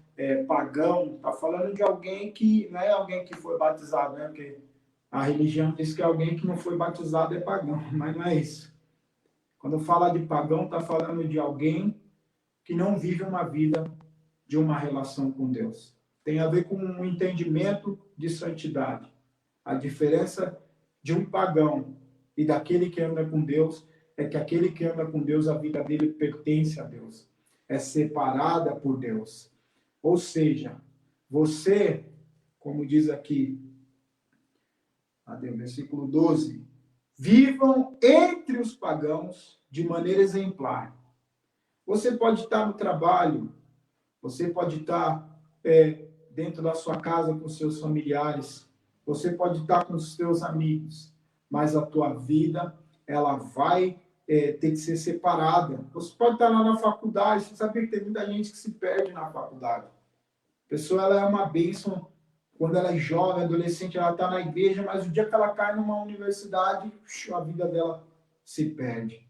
pagão, está falando de alguém que não é alguém que foi batizado, né? Porque a religião diz que alguém que não foi batizado é pagão, mas não é isso. Quando fala de pagão, está falando de alguém que não vive uma vida de uma relação com Deus. Tem a ver com um entendimento de santidade. A diferença de um pagão e daquele que anda com Deus é que aquele que anda com Deus, a vida dele pertence a Deus. É separada por Deus. Ou seja, você, como diz aqui, versículo 12, vivam entre os pagãos de maneira exemplar. Você pode estar no trabalho, você pode estar dentro da sua casa com seus familiares, você pode estar com os seus amigos, mas a tua vida, ela vai ter que ser separada. Você pode estar lá na faculdade, você sabia que tem muita gente que se perde na faculdade. A pessoa, ela é uma bênção quando ela é jovem, adolescente, ela está na igreja, mas o dia que ela cai numa universidade, a vida dela se perde.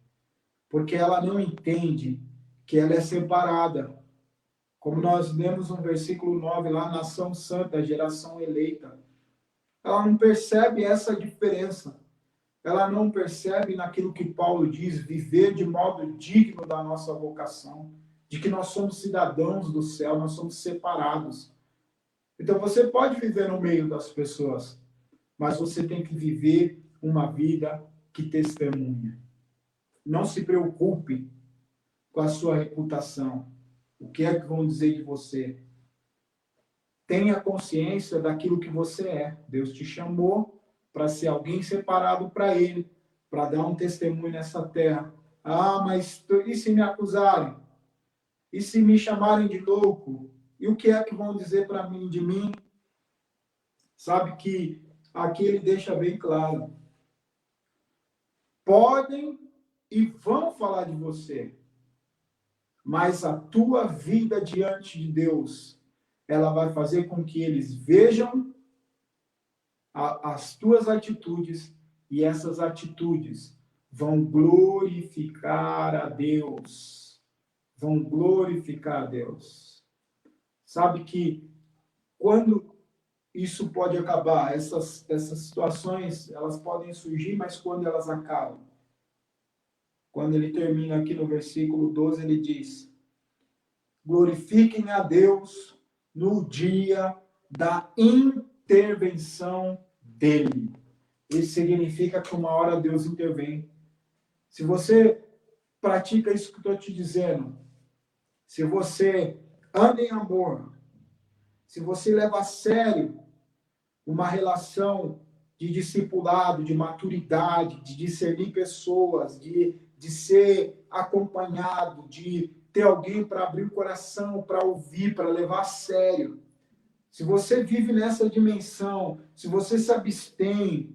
Porque ela não entende que ela é separada. Como nós lemos no versículo 9 lá, nação santa, geração eleita. Ela não percebe essa diferença. Ela não percebe naquilo que Paulo diz, viver de modo digno da nossa vocação, de que nós somos cidadãos do céu, nós somos separados. Então você pode viver no meio das pessoas, mas você tem que viver uma vida que testemunha. Não se preocupe com a sua reputação. O que é que vão dizer de você? Tenha consciência daquilo que você é. Deus te chamou para ser alguém separado para Ele, para dar um testemunho nessa terra. Ah, mas e se me acusarem? E se me chamarem de louco? E o que é que vão dizer para mim de mim? Sabe que aqui ele deixa bem claro. Podem e vão falar de você, mas a tua vida diante de Deus, ela vai fazer com que eles vejam as tuas atitudes, e essas atitudes vão glorificar a Deus. Vão glorificar a Deus. Sabe que quando isso pode acabar, essas situações, elas podem surgir, mas quando elas acabam? Quando ele termina aqui no versículo 12, ele diz: glorifiquem a Deus no dia da intervenção dele. Isso significa que uma hora Deus intervém. Se você pratica isso que eu estou te dizendo, se você anda em amor, se você leva a sério uma relação de discipulado, de maturidade, de discernir pessoas, de ser acompanhado, de ter alguém para abrir o coração, para ouvir, para levar a sério. Se você vive nessa dimensão, se você se abstém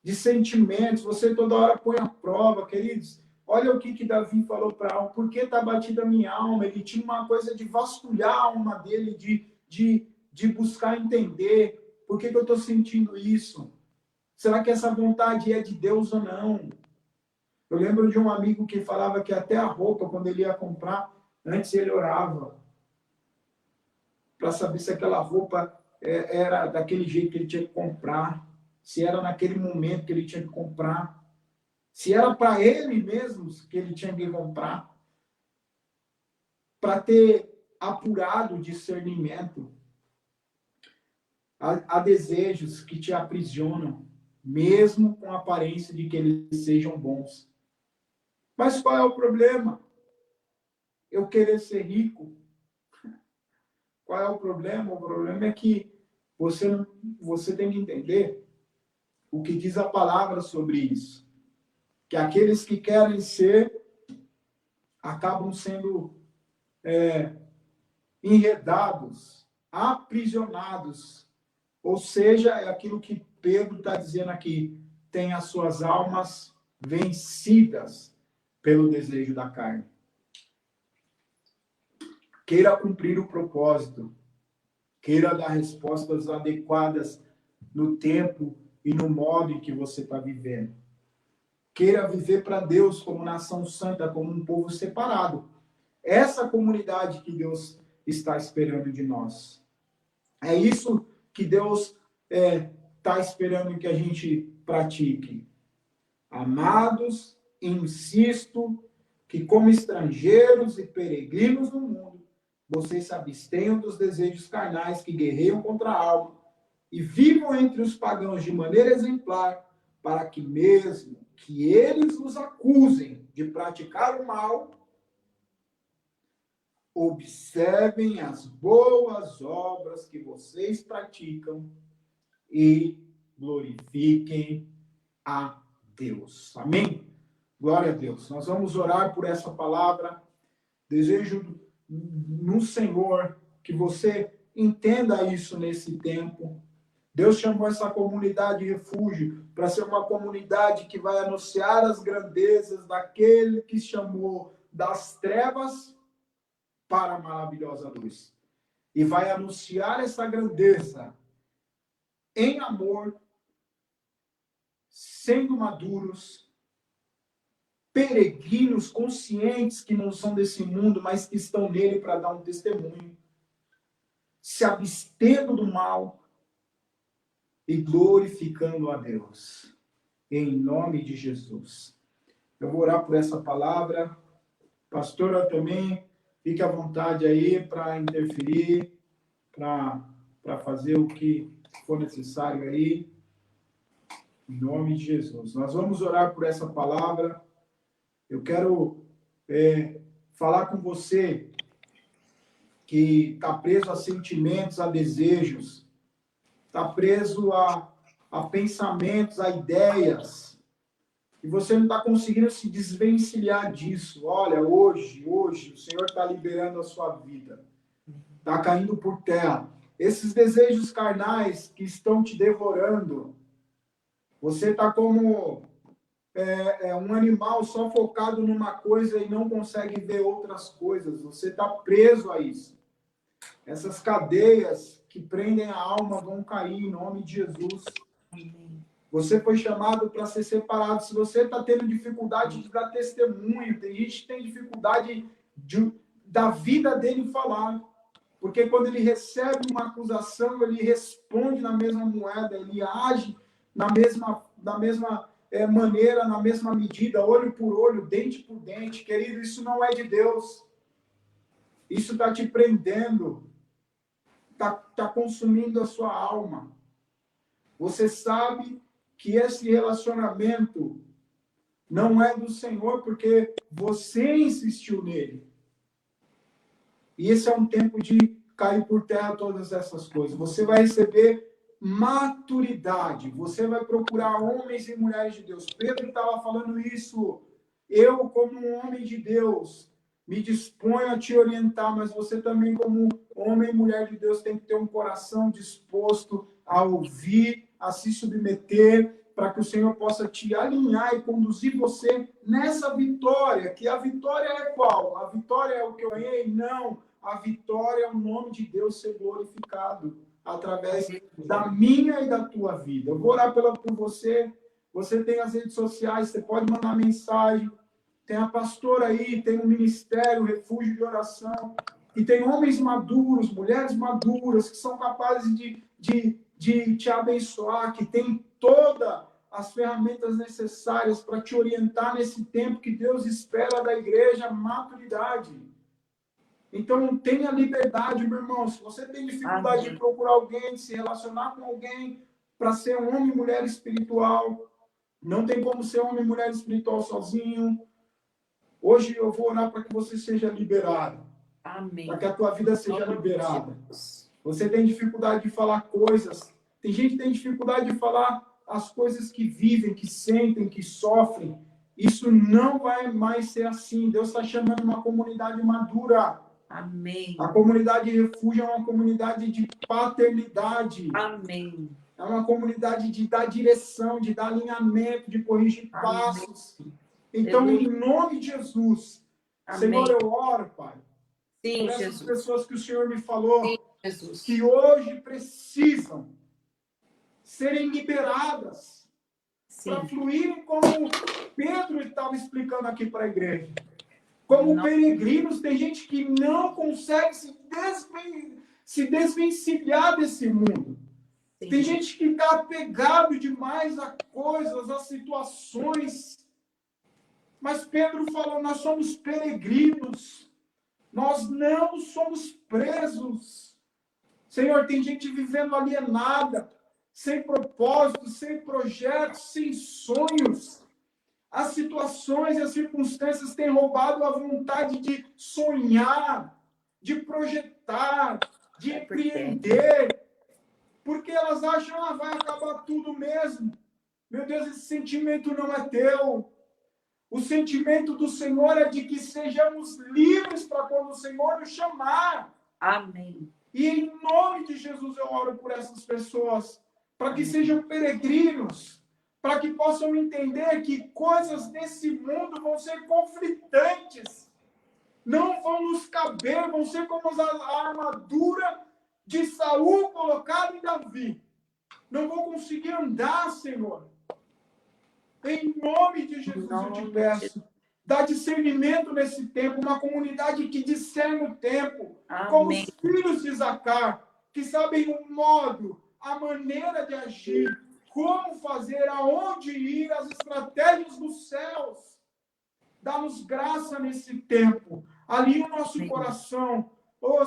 de sentimentos, você toda hora põe à prova, queridos. Olha o que Davi falou para a alma. Por que está batida a minha alma? Ele tinha uma coisa de vasculhar a alma dele, de buscar entender. Por que eu estou sentindo isso? Será que essa vontade é de Deus ou não? Eu lembro de um amigo que falava que até a roupa, quando ele ia comprar, antes ele orava para saber se aquela roupa era daquele jeito que ele tinha que comprar, se era naquele momento que ele tinha que comprar, se era para ele mesmo que ele tinha que comprar, para ter apurado o discernimento. Há desejos que te aprisionam, mesmo com a aparência de que eles sejam bons. Mas qual é o problema? Eu querer ser rico. Qual é o problema? O problema é que você tem que entender o que diz a palavra sobre isso. Que aqueles que querem ser acabam sendo enredados, aprisionados. Ou seja, é aquilo que Pedro está dizendo aqui, tem as suas almas vencidas pelo desejo da carne. Queira cumprir o propósito, queira dar respostas adequadas no tempo e no modo em que você está vivendo. Queira viver para Deus como nação santa, como um povo separado. Essa comunidade que Deus está esperando de nós. É isso que Deus está esperando que a gente pratique. Amados, insisto que como estrangeiros e peregrinos no mundo, vocês se abstenham dos desejos carnais que guerreiam contra a alma e vivam entre os pagãos de maneira exemplar, para que mesmo que eles os acusem de praticar o mal, observem as boas obras que vocês praticam e glorifiquem a Deus. Amém? Glória a Deus. Nós vamos orar por essa palavra. Desejo no Senhor que você entenda isso nesse tempo. Deus chamou essa comunidade de refúgio para ser uma comunidade que vai anunciar as grandezas daquele que chamou das trevas para a maravilhosa luz. E vai anunciar essa grandeza em amor, sendo maduros, peregrinos, conscientes que não são desse mundo, mas que estão nele para dar um testemunho, se abstendo do mal e glorificando a Deus. Em nome de Jesus. Eu vou orar por essa palavra. Pastora também, fique à vontade aí para interferir, para fazer o que for necessário aí. Em nome de Jesus. Nós vamos orar por essa palavra. Eu quero falar com você que está preso a sentimentos, a desejos, está preso a pensamentos, a ideias, e você não está conseguindo se desvencilhar disso. Olha, hoje o Senhor está liberando a sua vida. está caindo por terra. Esses desejos carnais que estão te devorando, você está como um animal só focado numa coisa e não consegue ver outras coisas. Você está preso a isso. Essas cadeias que prendem a alma vão cair em nome de Jesus. Você foi chamado para ser separado. Se você está tendo dificuldade de dar testemunho, tem gente que tem dificuldade da vida dele falar. Porque quando ele recebe uma acusação, ele responde na mesma moeda, ele age da mesma maneira, na mesma medida, olho por olho, dente por dente. Querido, isso não é de Deus. Isso está te prendendo. Está consumindo a sua alma. Você sabe que esse relacionamento não é do Senhor porque você insistiu nele. E esse é um tempo de cair por terra todas essas coisas. Você vai receber maturidade. Você vai procurar homens e mulheres de Deus. Pedro estava falando isso. Eu, como um homem de Deus, me disponho a te orientar, mas você também, como homem e mulher de Deus, tem que ter um coração disposto a ouvir, a se submeter, para que o Senhor possa te alinhar e conduzir você nessa vitória. Que a vitória é qual? A vitória é o que eu ganhei? Não. A vitória é o nome de Deus ser glorificado através da minha e da tua vida. Eu vou orar por você. Você tem as redes sociais, você pode mandar mensagem. Tem a pastora aí, tem um ministério, refúgio de oração. E tem homens maduros, mulheres maduras, que são capazes de te abençoar, que tem todas as ferramentas necessárias para te orientar nesse tempo que Deus espera da igreja, maturidade. Então, tenha liberdade, meu irmão. Se você tem dificuldade de procurar alguém, de se relacionar com alguém, para ser um homem e mulher espiritual, não tem como ser homem e mulher espiritual sozinho. Hoje eu vou orar para que você seja liberado. Amém. Para que a tua vida seja liberada. Você tem dificuldade de falar coisas. Tem gente que tem dificuldade de falar as coisas que vivem, que sentem, que sofrem. Isso não vai mais ser assim. Deus está chamando uma comunidade madura. Amém. A comunidade refúgio é uma comunidade de paternidade. Amém. É uma comunidade de dar direção, de dar alinhamento, de corrigir passos. Então, em nome de Jesus, amém. Senhor, eu oro, Pai. Sim, por essas Jesus. Pessoas que o Senhor me falou, sim, Jesus. Que hoje precisam serem liberadas para fluírem como Pedro estava explicando aqui para a igreja. Como peregrinos, tem gente que não consegue se desvencilhar desse mundo. Sim. Tem gente que está apegado demais a coisas, a situações. Mas Pedro falou, nós somos peregrinos. Nós não somos presos. Senhor, tem gente vivendo alienada, sem propósito, sem projetos, sem sonhos. As situações e as circunstâncias têm roubado a vontade de sonhar, de projetar, de empreender. Porque elas acham, vai acabar tudo mesmo. Meu Deus, esse sentimento não é teu. O sentimento do Senhor é de que sejamos livres para quando o Senhor nos chamar. Amém. E em nome de Jesus eu oro por essas pessoas, para que sejam peregrinos, para que possam entender que coisas desse mundo vão ser conflitantes, não vão nos caber, vão ser como a armadura de Saul colocada em Davi. Não vão conseguir andar, Senhor. Em nome de Jesus eu te peço, dá discernimento nesse tempo, uma comunidade que discerne o tempo, amém. Como os filhos de Zacar, que sabem o modo, a maneira de agir, como fazer, aonde ir, as estratégias dos céus. Dá-nos graça nesse tempo, alinha o nosso coração.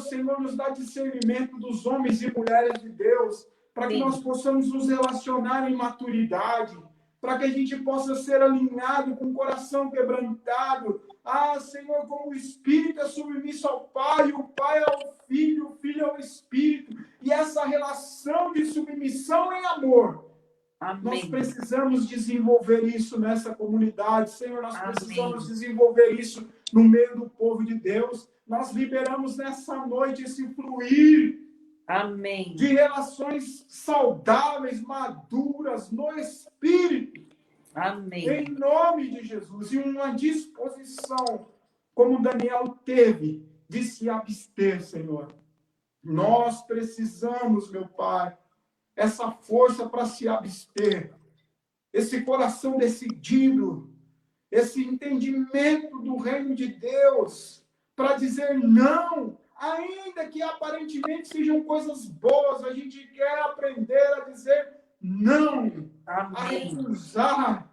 Senhor, nos dá discernimento dos homens e mulheres de Deus, para que nós possamos nos relacionar em maturidade, para que a gente possa ser alinhado com o coração quebrantado. Senhor, como o Espírito é submisso ao Pai, o Pai ao Filho, o Filho ao Espírito, e essa relação de submissão em amor, amém. Nós precisamos desenvolver isso nessa comunidade, Senhor, nós precisamos desenvolver isso no meio do povo de Deus, nós liberamos nessa noite esse fluir Amém. de relações saudáveis, maduras, no Espírito. Amém. Em nome de Jesus. E uma disposição, como Daniel teve, de se abster, Senhor. Nós precisamos, meu Pai, essa força para se abster, esse coração decidido, esse entendimento do reino de Deus, para dizer não, ainda que aparentemente sejam coisas boas, a gente quer aprender a dizer não, a Amém. recusar,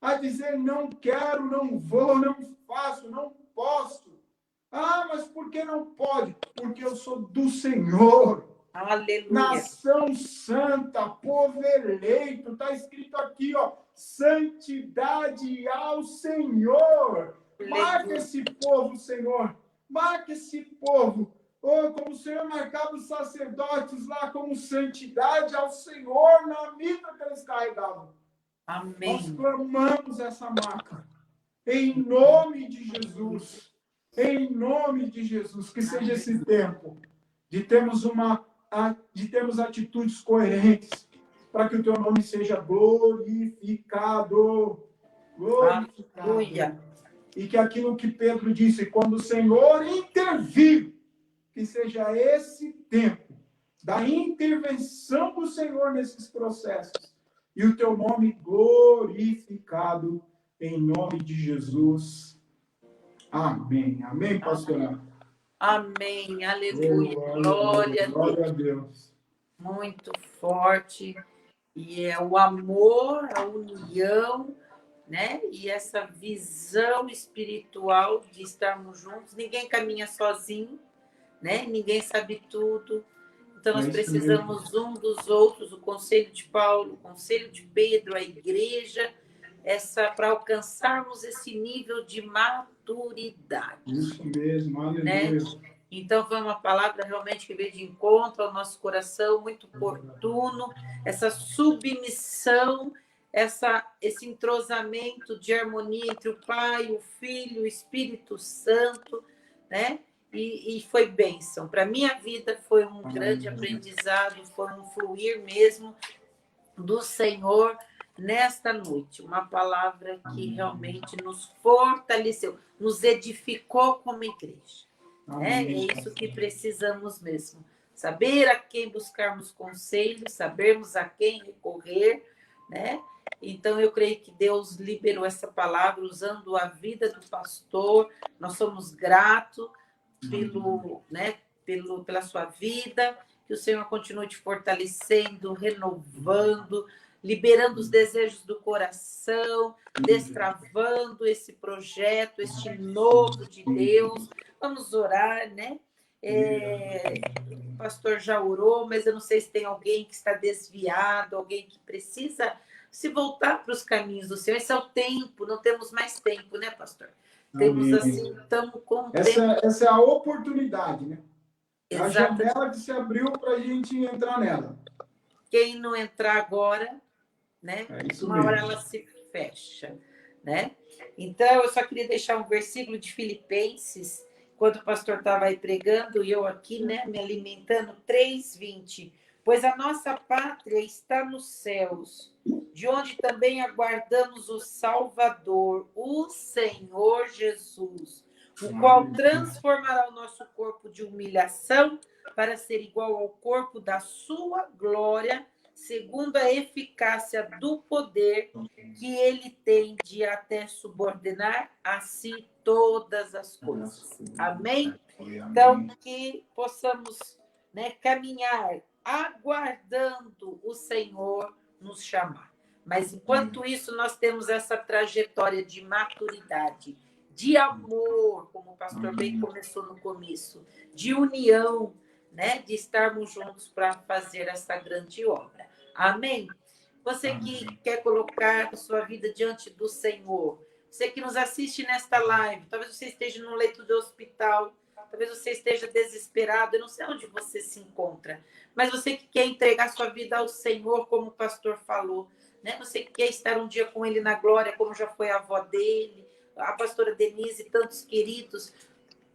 a dizer não quero, não vou, não faço, não posso. Ah, mas por que não pode? Porque eu sou do Senhor. Aleluia. Nação santa, povo eleito, está escrito aqui, ó, santidade ao Senhor. Marca esse povo, Senhor. Marca esse povo. Oh, como o Senhor marcava os sacerdotes lá como santidade ao Senhor na mitra que eles carregavam. Amém. Nós clamamos essa marca. Em nome de Jesus. Em nome de Jesus. Que seja esse tempo de termos atitudes coerentes para que o teu nome seja glorificado. Glorificado. Aleluia. E que aquilo que Pedro disse, quando o Senhor intervir, que seja esse tempo da intervenção do Senhor nesses processos. E o teu nome glorificado em nome de Jesus. Amém. Amém, pastora? Amém. Aleluia. Glória a Deus. Muito forte. E é o amor, a união, né? E essa visão espiritual de estarmos juntos. Ninguém caminha sozinho, né? Ninguém sabe tudo. Então, nós precisamos um dos outros, o conselho de Paulo, o conselho de Pedro, a igreja, para alcançarmos esse nível de maturidade. Isso mesmo, aleluia. Né? Então, foi uma palavra realmente que veio de encontro ao nosso coração, muito oportuno, essa submissão, esse entrosamento de harmonia entre o Pai, o Filho, o Espírito Santo, né? E foi bênção. Para a minha vida foi um grande aprendizado, foi um fluir mesmo do Senhor nesta noite. Uma palavra que realmente nos fortaleceu, nos edificou como igreja. É isso que precisamos mesmo. Saber a quem buscarmos conselho, sabermos a quem recorrer, né? Então, eu creio que Deus liberou essa palavra usando a vida do pastor. Nós somos gratos pela sua vida, que o Senhor continue te fortalecendo, renovando, liberando os desejos do coração, destravando esse projeto, este novo de Deus. Vamos orar, né? O pastor já orou, mas eu não sei se tem alguém que está desviado, alguém que precisa se voltar para os caminhos do Senhor. Esse é o tempo, não temos mais tempo, né, pastor? Temos assim, estamos com tempo. Essa é a oportunidade, né? É a Exato. janela que se abriu para a gente entrar nela. Quem não entrar agora, né? Uma hora ela se fecha, né? Então, eu só queria deixar um versículo de Filipenses, quando o pastor estava aí pregando, e eu aqui, né, me alimentando, 3:20. Pois a nossa pátria está nos céus, de onde também aguardamos o Salvador, o Senhor Jesus, o qual transformará o nosso corpo de humilhação para ser igual ao corpo da sua glória, segundo a eficácia do poder que ele tem de até subordinar a si todas as coisas. Amém? Então, que possamos, né, caminhar aguardando o Senhor nos chamar. Mas, enquanto isso, nós temos essa trajetória de maturidade, de amor, como o pastor bem começou no começo, de união, né, de estarmos juntos para fazer essa grande obra. Amém? Você que quer colocar a sua vida diante do Senhor, você que nos assiste nesta live, talvez você esteja no leito do hospital, talvez você esteja desesperado, eu não sei onde você se encontra, mas você que quer entregar sua vida ao Senhor, como o pastor falou, né? Você que quer estar um dia com Ele na glória, como já foi a avó dele, a pastora Denise e tantos queridos,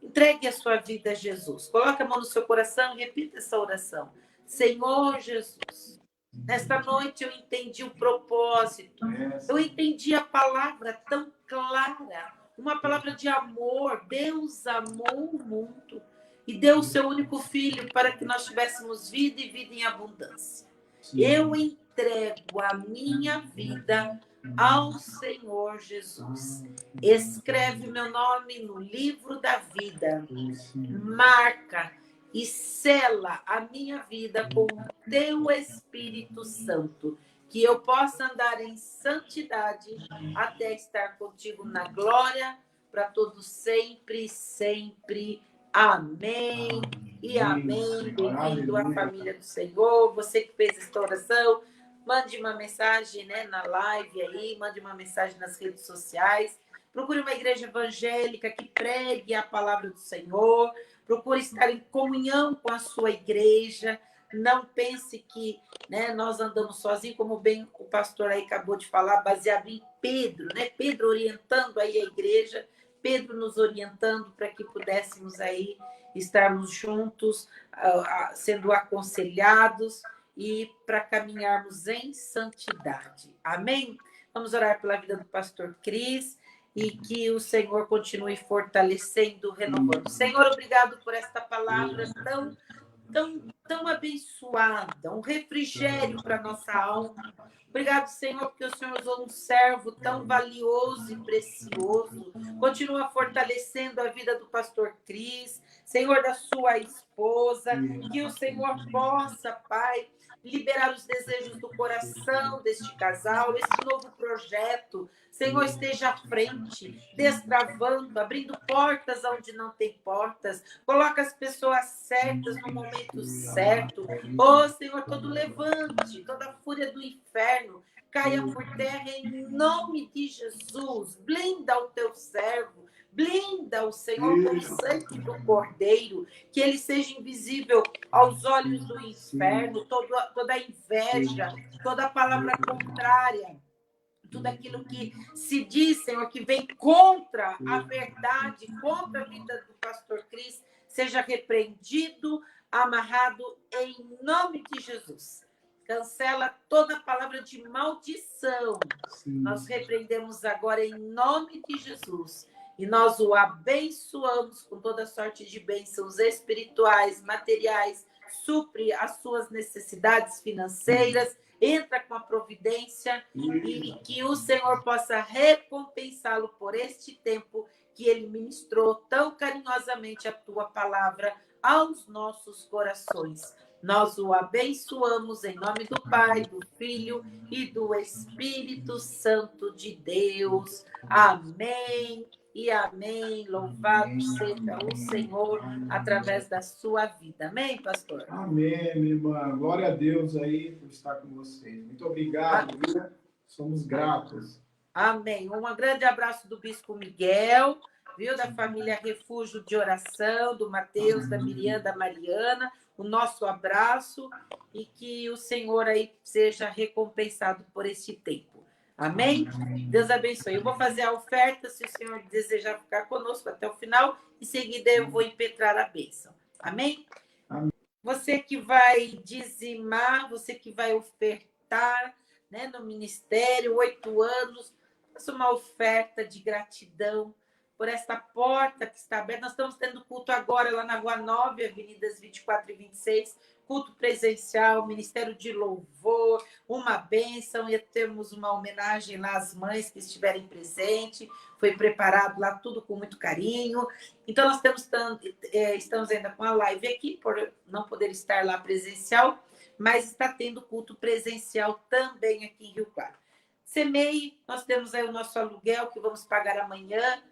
Entregue a sua vida a Jesus. Coloque a mão no seu coração e repita essa oração. Senhor Jesus, nesta noite eu entendi o propósito. Eu entendi a palavra tão clara. Uma palavra de amor. Deus amou o mundo e deu o seu único filho para que nós tivéssemos vida e vida em abundância. Eu entrego a minha vida ao Senhor Jesus. Escreve meu nome no livro da vida. Marca e sela a minha vida com o teu Espírito Santo, que eu possa andar em santidade até estar contigo na glória, para todos sempre, sempre. Amém e amém. Bem-vindo à família do Senhor. Você que fez esta oração, mande uma mensagem, né, na live aí, mande uma mensagem nas redes sociais. Procure uma igreja evangélica que pregue a palavra do Senhor. Procure estar em comunhão com a sua igreja. Não pense que, né, nós andamos sozinhos, como bem o pastor aí acabou de falar, baseado em Pedro, né? Pedro orientando aí a igreja, Pedro nos orientando para que pudéssemos aí estarmos juntos, sendo aconselhados e para caminharmos em santidade. Amém? Vamos orar pela vida do pastor Cris e que o Senhor continue fortalecendo, renovando. Senhor, obrigado por esta palavra tão abençoada, um refrigério para a nossa alma. Obrigado, Senhor, porque o Senhor usou um servo tão valioso e precioso. Continua fortalecendo a vida do pastor Cris, Senhor, da sua esposa, que o Senhor possa, Pai, liberar os desejos do coração deste casal, esse novo projeto. Senhor, esteja à frente, destravando, abrindo portas onde não tem portas. Coloca as pessoas certas no momento certo. Oh, Senhor, todo levante, toda fúria do inferno caia por terra em nome de Jesus. Blinda o teu servo. Blinda o Senhor com o sangue do Cordeiro, que ele seja invisível aos olhos do inferno, toda inveja, toda palavra contrária, tudo aquilo que se diz, Senhor, que vem contra a verdade, contra a vida do pastor Cris, seja repreendido, amarrado em nome de Jesus. Cancela toda palavra de maldição. Nós repreendemos agora em nome de Jesus. E nós o abençoamos com toda sorte de bênçãos espirituais, materiais, supre as suas necessidades financeiras, entra com a providência e que o Senhor possa recompensá-lo por este tempo que ele ministrou tão carinhosamente a tua palavra aos nossos corações. Nós o abençoamos em nome do Pai, do Filho e do Espírito Santo de Deus. Amém. E amém, louvado seja o Senhor através da sua vida. Amém, pastor? Amém, minha irmã. Glória a Deus aí por estar com vocês. Muito obrigado, viu? Somos gratos. Amém. Um grande abraço do Bispo Miguel, viu? Da família Refúgio de Oração, do Mateus, da Miriam, da Mariana. O nosso abraço e que o Senhor aí seja recompensado por este tempo. Amém? Deus abençoe. Eu vou fazer a oferta, se o Senhor desejar ficar conosco até o final, em seguida eu vou impetrar a bênção. Amém? Amém. Você que vai dizimar, você que vai ofertar, né, no ministério, 8 anos, faça uma oferta de gratidão por esta porta que está aberta. Nós estamos tendo culto agora lá na Rua 9, Avenidas 24 e 26, culto presencial, Ministério de Louvor, uma bênção, e temos uma homenagem lá às mães que estiverem presentes, foi preparado lá tudo com muito carinho. Então, nós estamos ainda com a live aqui, por não poder estar lá presencial, mas está tendo culto presencial também aqui em Rio Claro. Semeie, nós temos aí o nosso aluguel que vamos pagar amanhã,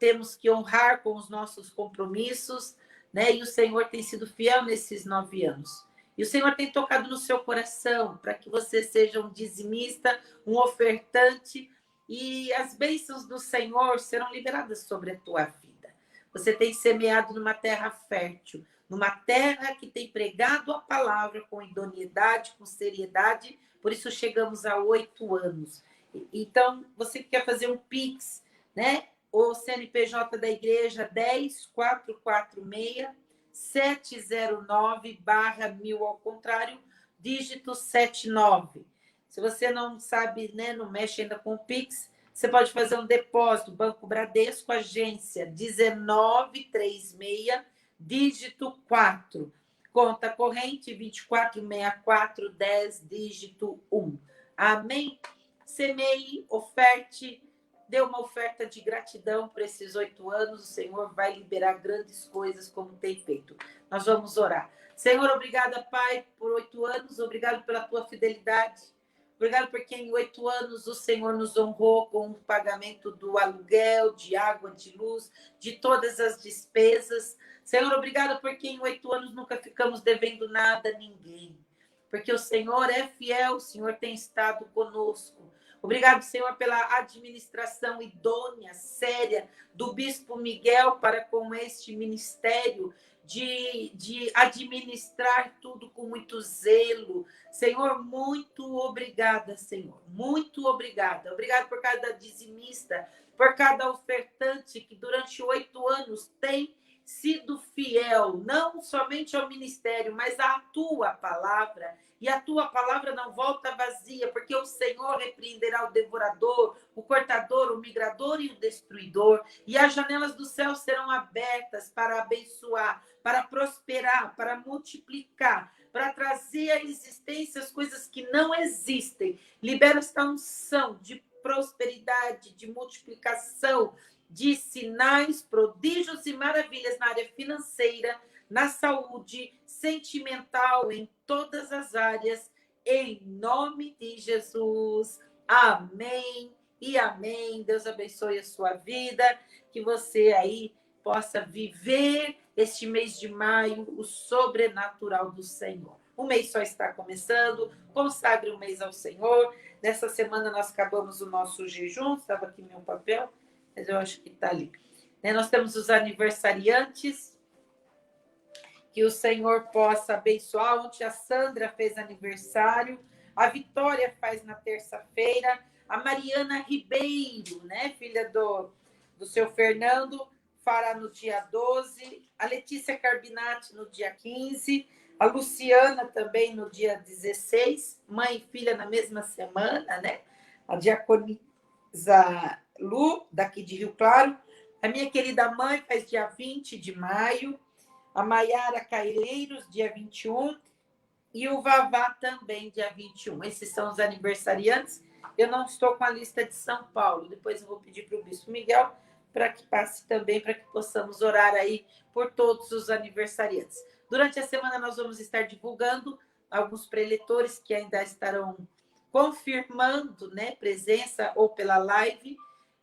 temos que honrar com os nossos compromissos, né? E o Senhor tem sido fiel nesses 9 anos. E o Senhor tem tocado no seu coração para que você seja um dizimista, um ofertante, e as bênçãos do Senhor serão liberadas sobre a tua vida. Você tem semeado numa terra fértil, numa terra que tem pregado a palavra com idoneidade, com seriedade, por isso chegamos a 8 anos. Então, você quer fazer um Pix, né? o CNPJ da igreja 10.446.709/1000 ao contrário, dígito 79. Se você não sabe, né, não mexe ainda com o Pix, você pode fazer um depósito, Banco Bradesco, agência 1936, dígito 4. Conta corrente 246410, dígito 1. Amém? Semeie, oferte, dê uma oferta de gratidão por esses 8 anos. O Senhor vai liberar grandes coisas como tem feito. Nós vamos orar. Senhor, obrigada, Pai, por 8 anos. Obrigado pela tua fidelidade. Obrigado porque em 8 anos o Senhor nos honrou com o pagamento do aluguel, de água, de luz, de todas as despesas. Senhor, obrigado porque em 8 anos nunca ficamos devendo nada a ninguém. Porque o Senhor é fiel, o Senhor tem estado conosco. Obrigado, Senhor, pela administração idônea, séria do Bispo Miguel para com este ministério de administrar tudo com muito zelo. Senhor, muito obrigada, Senhor. Muito obrigada. Obrigada por cada dizimista, por cada ofertante que durante 8 anos tem sido fiel, não somente ao ministério, mas à tua palavra. E a tua palavra não volta vazia, porque o Senhor repreenderá o devorador, o cortador, o migrador e o destruidor. E as janelas do céu serão abertas para abençoar, para prosperar, para multiplicar, para trazer à existência as coisas que não existem. Libera esta unção de prosperidade, de multiplicação, de sinais, prodígios e maravilhas na área financeira, na saúde, sentimental, em todas as áreas, em nome de Jesus. Amém e amém. Deus abençoe a sua vida, que você aí possa viver este mês de maio, o sobrenatural do Senhor. O mês só está começando, consagre o mês ao Senhor. Nessa semana nós acabamos o nosso jejum, estava aqui meu papel, mas eu acho que está ali. Nós temos os aniversariantes, que o Senhor possa abençoar. Ontem a Sandra fez aniversário, a Vitória faz na terça-feira, a Mariana Ribeiro, né, filha do seu Fernando, fará no dia 12, a Letícia Carbinati no dia 15, a Luciana também no dia 16, mãe e filha na mesma semana, né? A Diaconisa Lu, daqui de Rio Claro, a minha querida mãe faz dia 20 de maio, a Maiara Caileiros, dia 21, e o Vavá também, dia 21. Esses são os aniversariantes. Eu não estou com a lista de São Paulo. Depois eu vou pedir para o Bispo Miguel para que passe também, para que possamos orar aí por todos os aniversariantes. Durante a semana nós vamos estar divulgando alguns preletores que ainda estarão confirmando, né, presença ou pela live,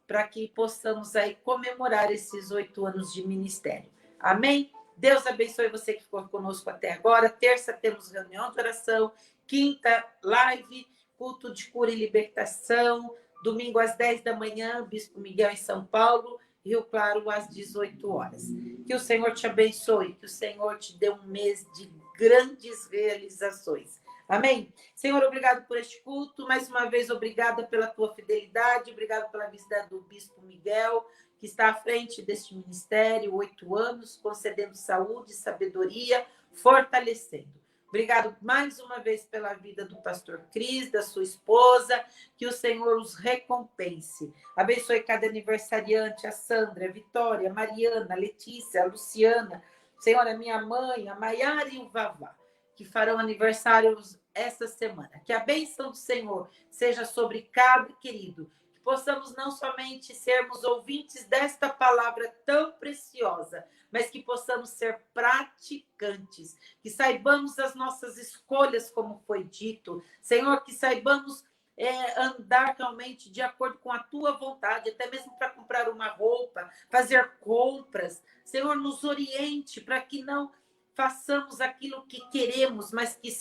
para que possamos aí comemorar esses 8 anos de ministério. Amém? Deus abençoe você que ficou conosco até agora. Terça temos reunião de oração. Quinta, live, culto de cura e libertação. Domingo às 10 da manhã, Bispo Miguel em São Paulo. Rio Claro às 18 horas. Que o Senhor te abençoe, que o Senhor te dê um mês de grandes realizações. Amém? Senhor, obrigado por este culto. Mais uma vez, obrigada pela tua fidelidade. Obrigado pela visita do Bispo Miguel, que está à frente deste ministério, 8 anos, concedendo saúde, sabedoria, fortalecendo. Obrigado mais uma vez pela vida do pastor Cris, da sua esposa, que o Senhor os recompense. Abençoe cada aniversariante, a Sandra, a Vitória, a Mariana, a Letícia, a Luciana, Senhor, a minha mãe, a Maiara e o Vavá, que farão aniversários essa semana. Que a bênção do Senhor seja sobre cada querido, possamos não somente sermos ouvintes desta palavra tão preciosa, mas que possamos ser praticantes, que saibamos as nossas escolhas, como foi dito. Senhor, que saibamos andar realmente de acordo com a tua vontade, até mesmo para comprar uma roupa, fazer compras. Senhor, nos oriente para que não façamos aquilo que queremos, mas que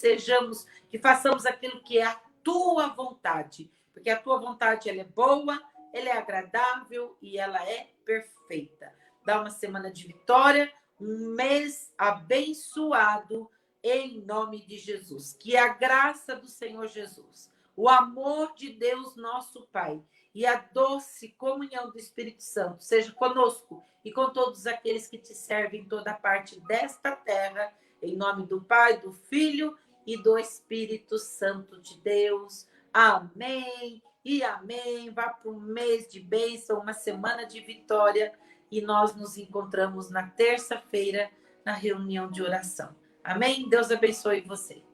façamos aquilo que é a tua vontade. Porque a tua vontade, ela é boa, ela é agradável e ela é perfeita. Dá uma semana de vitória, um mês abençoado em nome de Jesus. Que a graça do Senhor Jesus, o amor de Deus, nosso Pai, e a doce comunhão do Espírito Santo seja conosco e com todos aqueles que te servem em toda parte desta terra, em nome do Pai, do Filho e do Espírito Santo de Deus. Amém e amém. Vá para um mês de bênção, uma semana de vitória, e nós nos encontramos na terça-feira na reunião de oração. Amém? Deus abençoe você.